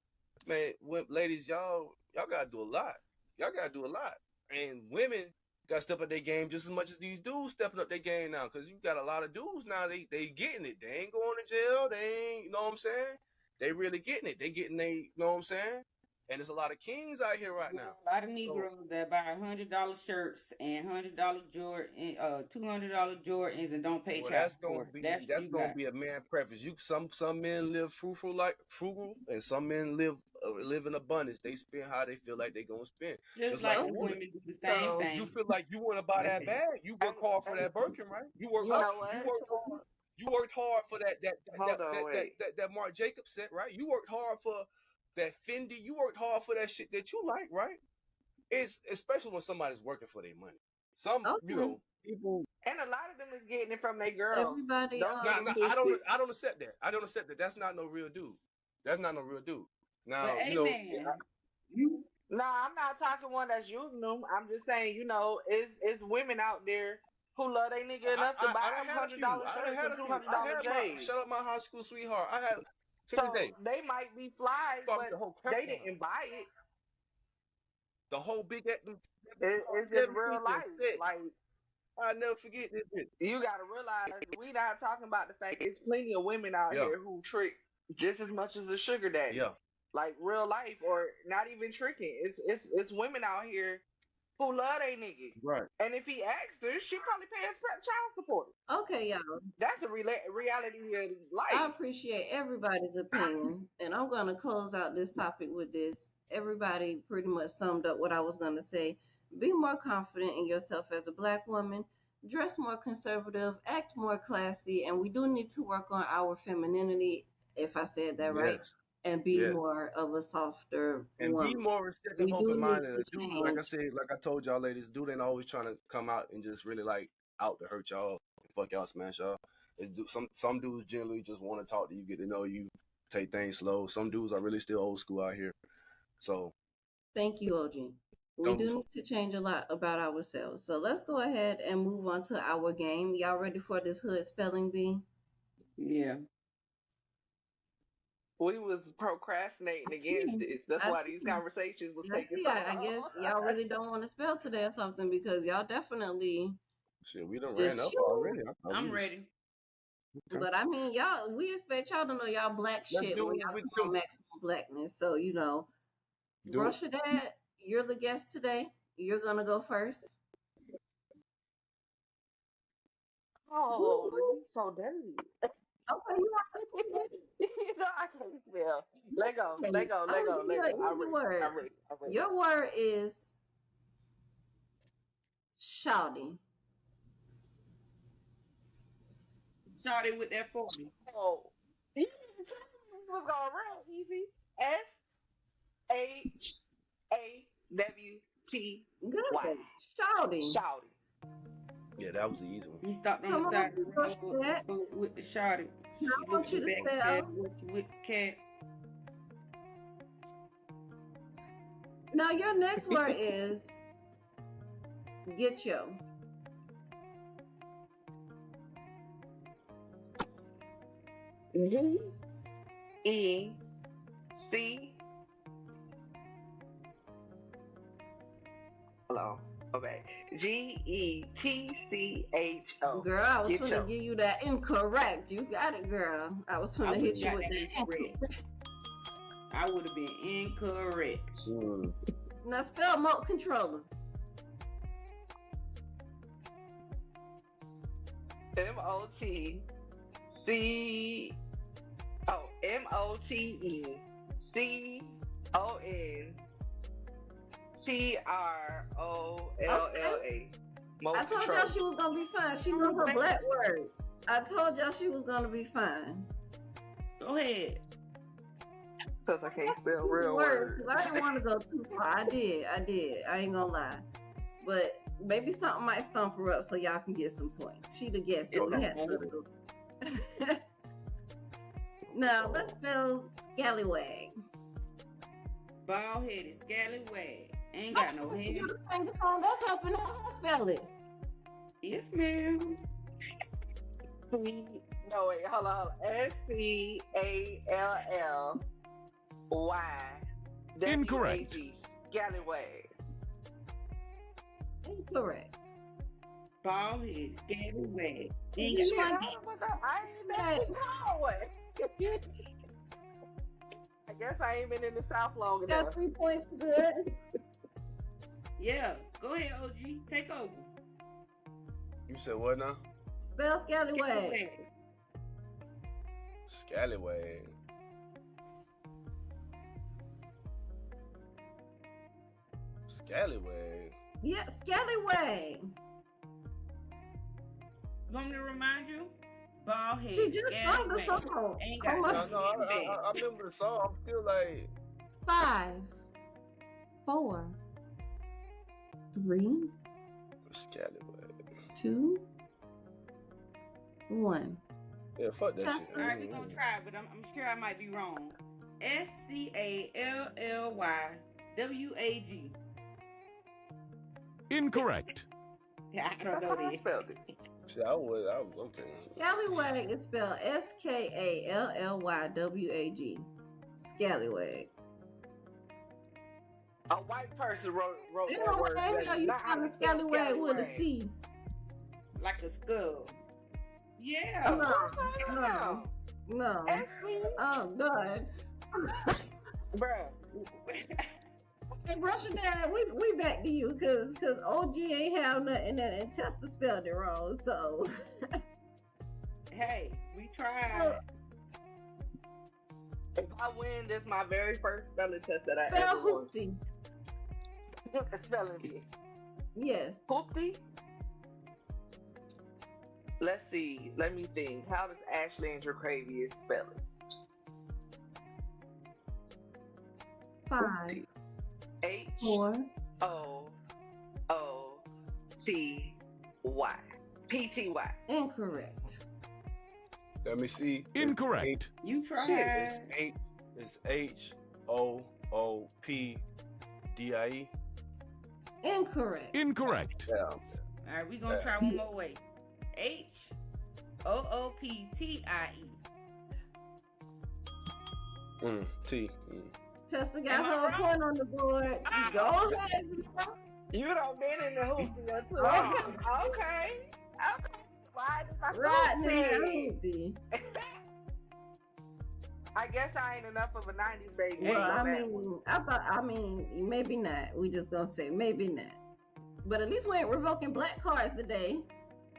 Man, ladies, y'all gotta do a lot. Y'all gotta do a lot, and women gotta step up their game just as much as these dudes stepping up their game now. Because you got a lot of dudes now. They getting it. They ain't going to jail. They ain't. You know what I'm saying? They really getting it. They getting you know what I'm saying? And there's a lot of kings out here right now. A lot of Negroes that buy $100 shirts and $100 Jordan, $200 Jordans, and don't pay child support. That's gonna be a man preference. Some men live frugal, and some men live in abundance. They spend how they feel like they gonna spend. Just like women do the same thing. You feel like you want to buy that bag. You work hard for that Birkin, right? You work hard. You worked hard for that Marc Jacobs set, right? You worked hard for that Fendi. You worked hard for that shit that you like, right? It's especially when somebody's working for their money. People, and a lot of them is getting it from their girls. Everybody, I don't accept that. I don't accept that. That's not no real dude. That's not no real dude. Now, Nah, I'm not talking one that's using them. I'm just saying, it's women out there who love their nigga enough to buy $100 shirts and $200 J's. Shut up, my high school sweetheart. They might be fly, but they didn't buy it. The whole big. It's just real life. Like, I never forget this bitch. You gotta realize we not talking about the fact it's plenty of women out here who trick just as much as a sugar daddy. Yeah. Like real life, or not even tricking. It's women out here who love they nigga. Right. And if he asks her, she probably pays child support. Okay, y'all. That's a reality of life. I appreciate everybody's opinion, and I'm gonna close out this topic with this. Everybody pretty much summed up what I was gonna say. Be more confident in yourself as a Black woman. Dress more conservative. Act more classy, and we do need to work on our femininity, if I said that right. And be more of a softer woman. Be more receptive, open-minded. Like I said, like I told y'all ladies, dude ain't always trying to come out and just really like out to hurt y'all, fuck y'all, smash y'all. Some dudes generally just want to talk to you, get to know you, take things slow. Some dudes are really still old school out here. So thank you, OG. We do need to change a lot about ourselves. So let's go ahead and move on to our game. Y'all ready for this hood spelling bee? Yeah. We was procrastinating against this. That's why these conversations was taking so long. I guess y'all really don't want to spell today or something, because y'all definitely. Shit, we done ran up already. I'm ready. Okay. But I mean, we expect y'all to know y'all Black shit when y'all do maximum Blackness. So, Rashadad, you're the guest today. You're gonna go first. Oh, he's so dirty. Okay, I can't spell. Let go. I'm ready. Your word is shawty. Shawty with that 40. Oh, what's going real easy? SHAWTY. Shawty. Yeah, that was the easy one. He stopped on the side of the road with the shawty. I want you to spell. With cat. Now your next word is get yo. G-E-C. Hello. Okay. G-E-T-C-H-O. Girl, I was gonna give you that incorrect. You got it, girl. I was gonna hit you with that incorrect. I would have been incorrect. Now spell remote controller. MOTECONTROLLA. I told y'all she was gonna be fine. She knows her black word. I told y'all she was gonna be fine. Go ahead. Because I can't spell real words. I didn't want to go too far. I did. I ain't gonna lie. But maybe something might stump her up so y'all can get some points. She'd have guessed it. We had to. Now, let's spell scallywag. Bald-headed scallywag. Ain't got no head. You sing the song. That's helping her spell it. Yes, ma'am. No, wait, hold on. SCALLY. Incorrect. Scallywag. Incorrect. Bald-headed scallywag. Ain't You got might- I ain't been I guess I ain't been in the South long enough. Got 3 points for good. Yeah. Go ahead, OG. Take over. You said what now? Spell scallywag. Scallywag. Scallywag. Yeah, scallywag. You want me to remind you? Bald head. She just sung the song. Ain't Come got on. No, I remember the song. I'm still like 5, 4, 3, scallywag. 2, 1. Yeah, fuck that shit. All right, we're gonna try, but I'm sure I might be wrong. SCALLYWAG. Incorrect. I don't know this. Spelled it. See, I was okay. Scallywag is spelled SKALLYWAG. Scallywag. A white person wrote You that know word. what? I know you Not how spell to spell scallywag with a C. Like a skull. Yeah. No. SC. Oh, God. Bruh. Hey, Brusher Dad, we back to you, cause OG ain't have nothing and Testa spelled it wrong, so. Hey, we tried. If I win, this is my very first spelling test that I Spell ever won. hoopty. Spelling bee. Yes. Hoopty? Let's see. Let me think. How does Ashley and Jaquavius spell it? 5, H-O-O-T-Y. 4. P-T-Y. Incorrect. Let me see. Incorrect. You tried. It's H-O-O-P-D-I-E. Incorrect. Incorrect. Yeah. All right, we're gonna try one more way. H-O-O-P-T-I-E. T. Testa got Am I her wrong? point on the board. Go ahead. You done been in the hoopty or two. Okay. Why did I Rodney hoopty? Hoopty. I guess I ain't enough of a 90s baby. Well, on I that one. mean, maybe not. We just gonna say maybe not. But at least we ain't revoking black cards today.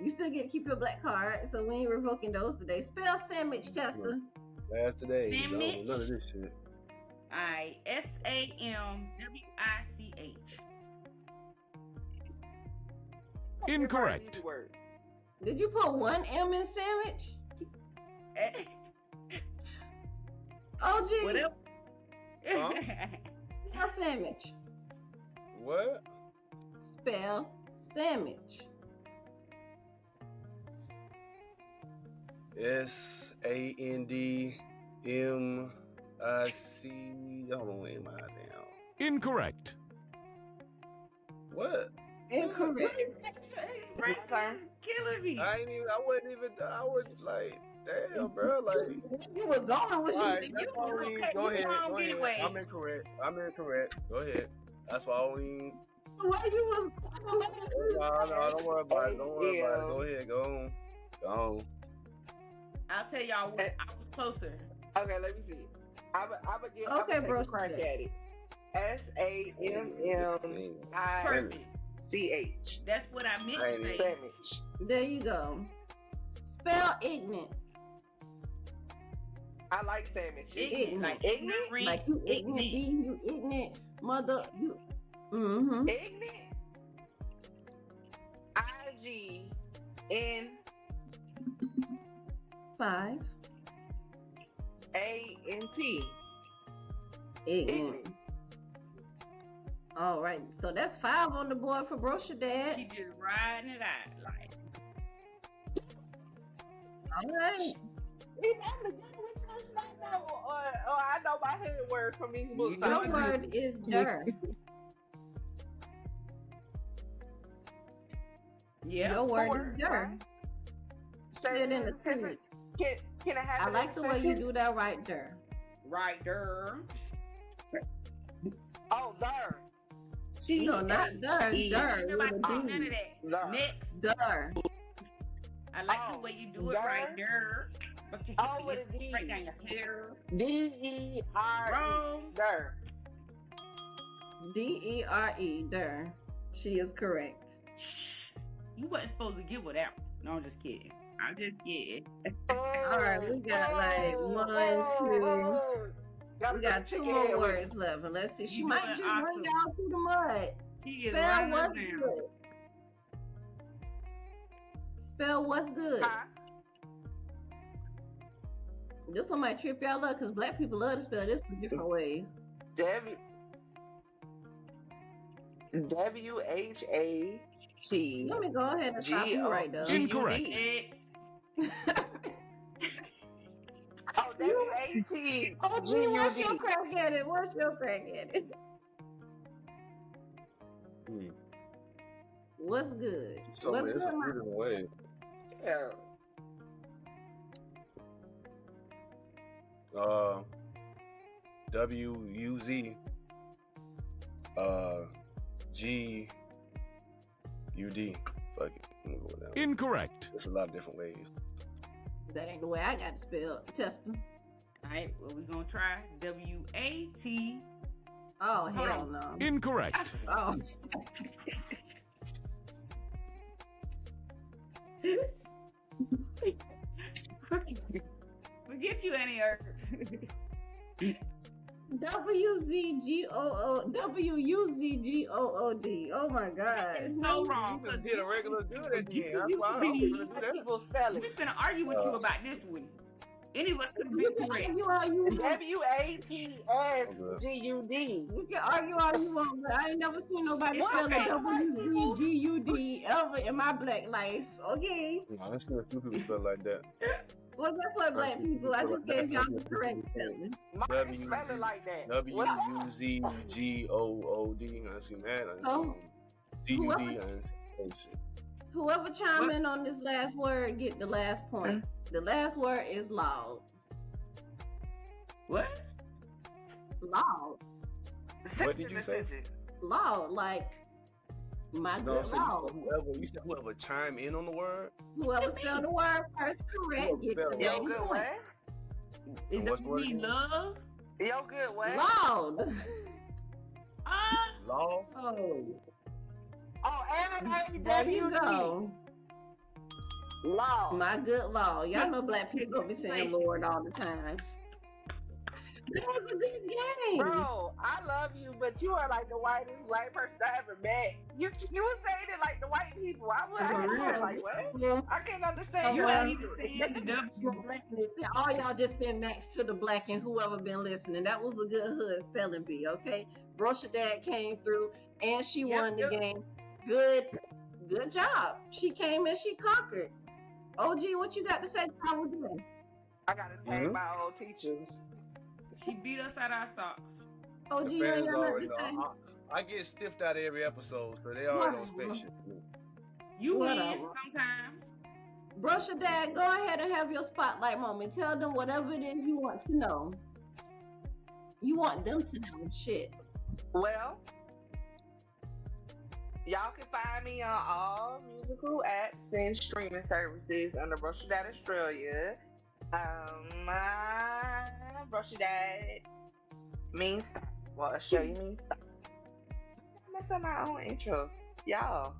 You still get to keep your black card, so we ain't revoking those today. Spell sandwich, Testa. Last today. You don't know Sandwich. none of this shit. I S-A-M-W-I-C-H. Incorrect. Easy word. Did you put one M in sandwich? OG. Whatever. Huh? Spell sandwich. What? Spell sandwich. S-A-N-D-M-I-C. Hold on, wait, my down. Incorrect. What? Incorrect. Killing me. I was like, damn, bro, like. You were going with All right, you. that's why okay, go you ahead. wrong Go ahead. anyway. I'm incorrect. Go ahead. That's why I only. Why you was No, don't worry about it. Go ahead. Go on. I'll tell y'all what, I was closer. Okay, let me see. I'm Okay, take bro. a crack at it. S-A-M-M-I-C-H. That's what I meant to say. Sandwich. There you go. Spell ignorant. I like sandwich. Ignorant, like Ignorant? ignorant, Like you ignorant, B, you ignorant, mother, you. Mm-hmm. Ignorant? OGN 5 ANT. AN. All right, so that's 5 on the board for Brosha Dad. She just riding it out, like. All right. I know my head word from these books. Your word is der. Yeah. Your word is der. Say it in a sentence. Can I have I like the way you do that right there. Right there. Oh, there. No, not der. Der. Nobody with a talk D. none of that. There. Next. Der. I like the way you do it right there. But you Oh, with a D. right down your hair. DERE. Wrong. There. DERE. Der. She is correct. You wasn't supposed to give her that one. No, I'm just kidding. I'm just kidding. All right, we got like 1, 2. We got 2 more words left, and let's see. She You might doing just bring awesome. y'all through the mud. She is Spell riding what's us down. good. Spell what's good. Huh? This one might trip y'all up because black people love to spell this in different ways. WHAT. Let me go ahead and stop you right there. Incorrect. X. Oh, WAT. Oh, gee, what's your crack at it? What's your crack at it? What's good? So What's it's a good, few different ways. Yeah. WUZ GUD. Fuck it. I'm gonna go with that one. Incorrect. There's a lot of different ways. That ain't the way I got to spell. Test them. Alright, well, we're gonna try WAT. Oh, hell no. Incorrect. Oh. Forget you, Annie Earth. WUZGOOD. Oh my God. It's so wrong. You just did a regular good at the end. That's why I'm You- gonna do that. People spell We it. finna argue with you about this one. Any of us could be You can correct. argue all you want. WATSGUD. You can argue all you want, but I ain't never seen nobody What? spell Okay. WUZGUD ever in my black life. Okay. No, there's still a few people spell like that. Well, guess what, black people? I just gave y'all the correct spelling. Mine spell it like that. WUZGOOD. I seen that. I Oh. seen GUD. Whoever- I seen that shit. Whoever chime in on this last word get the last point. The last word is loud. What? Loud. What did you say? Loud. Like my No, I'm good saying loud. you said whoever chime in on the word. Whoever spelled the word first correct Whoever get the spelled Yo, same good point. what? Is And what's that the word me again? love? Yo, good what? Loud. Law. Oh. Oh, There you LAWD. go. Law. My good law. Y'all know black people don't be saying Lord all the time. That was a good game. Bro, I love you, but you are like the whitest black person I ever met. You were saying it like the white people. I was like, what? Yeah. I can't understand You you. ain't even saying the W. All y'all just been max to the black and whoever been listening. That was a good hood spelling bee, okay? Brosha Dad came through and she won the game. Good job. She came and she conquered. OG, what you got to say? How we doing? I gotta thank my old teachers. She beat us out our socks. OG, The you ain't fans got nothing already to say. know. I get stiffed out of every episode, so they already don't expect shit. You Whatever. win sometimes. Brosha Dad, go ahead and have your spotlight moment. Tell them whatever it is you want to know. You want them to know shit. Well, y'all can find me on all musical apps and streaming services under Brosha Dad Australia. Brosha Dad means stop. Well, Australia means stop. I messed up my own intro. Y'all,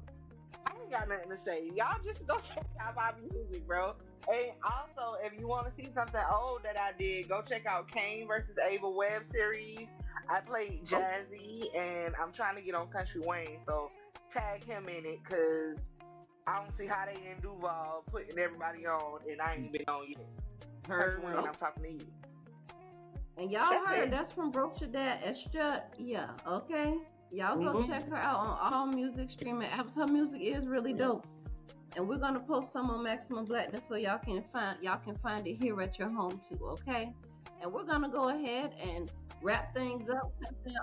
I ain't got nothing to say. Y'all just go check out my music, bro. And also, if you want to see something old that I did, go check out Kane versus Ava web series. I played Jazzy, and I'm trying to get on Country Wayne, so tag him in it, because I don't see how they in Duval putting everybody on, and I ain't been on yet. Heard when I'm talking to you. And y'all heard that's from Brocha Dad Extra. Yeah, okay. Y'all go check her out on all music streaming apps. Her music is really dope. And we're gonna post some on Maximum Blackness so y'all can find it here at your home too, okay? And we're gonna go ahead and wrap things up.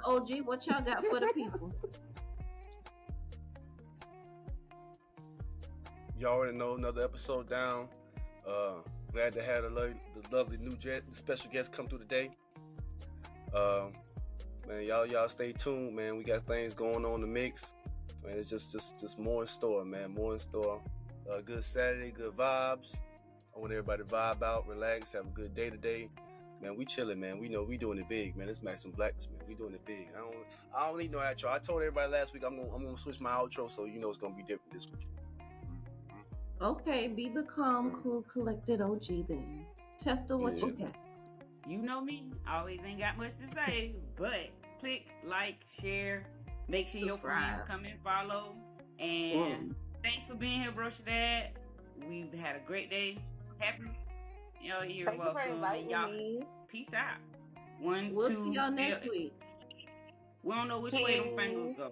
OG, what y'all got for the people? Y'all already know, another episode down. Glad to have the lovely new special guest come through today. Man, y'all stay tuned, man. We got things going on in the mix. Man, it's just more in store, man. More in store. Good Saturday, good vibes. I want everybody to vibe out, relax, have a good day today. Man, we chilling, man. We know we doing it big, man. It's Maximum Blackness, man. We doing it big. I don't need no outro. I told everybody last week I'm gonna switch my outro, so you know it's gonna be different this week. Okay, be the calm, cool, collected OG then. Tester, what you got? You know me, I always ain't got much to say, but click, like, share, make sure your friends come and follow. And thanks for being here, Brocha Dad. We've had a great day. Happy. You're welcome. And y'all, peace out. We'll see y'all next week. We don't know which way them fingers go.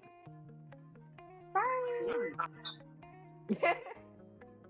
Bye.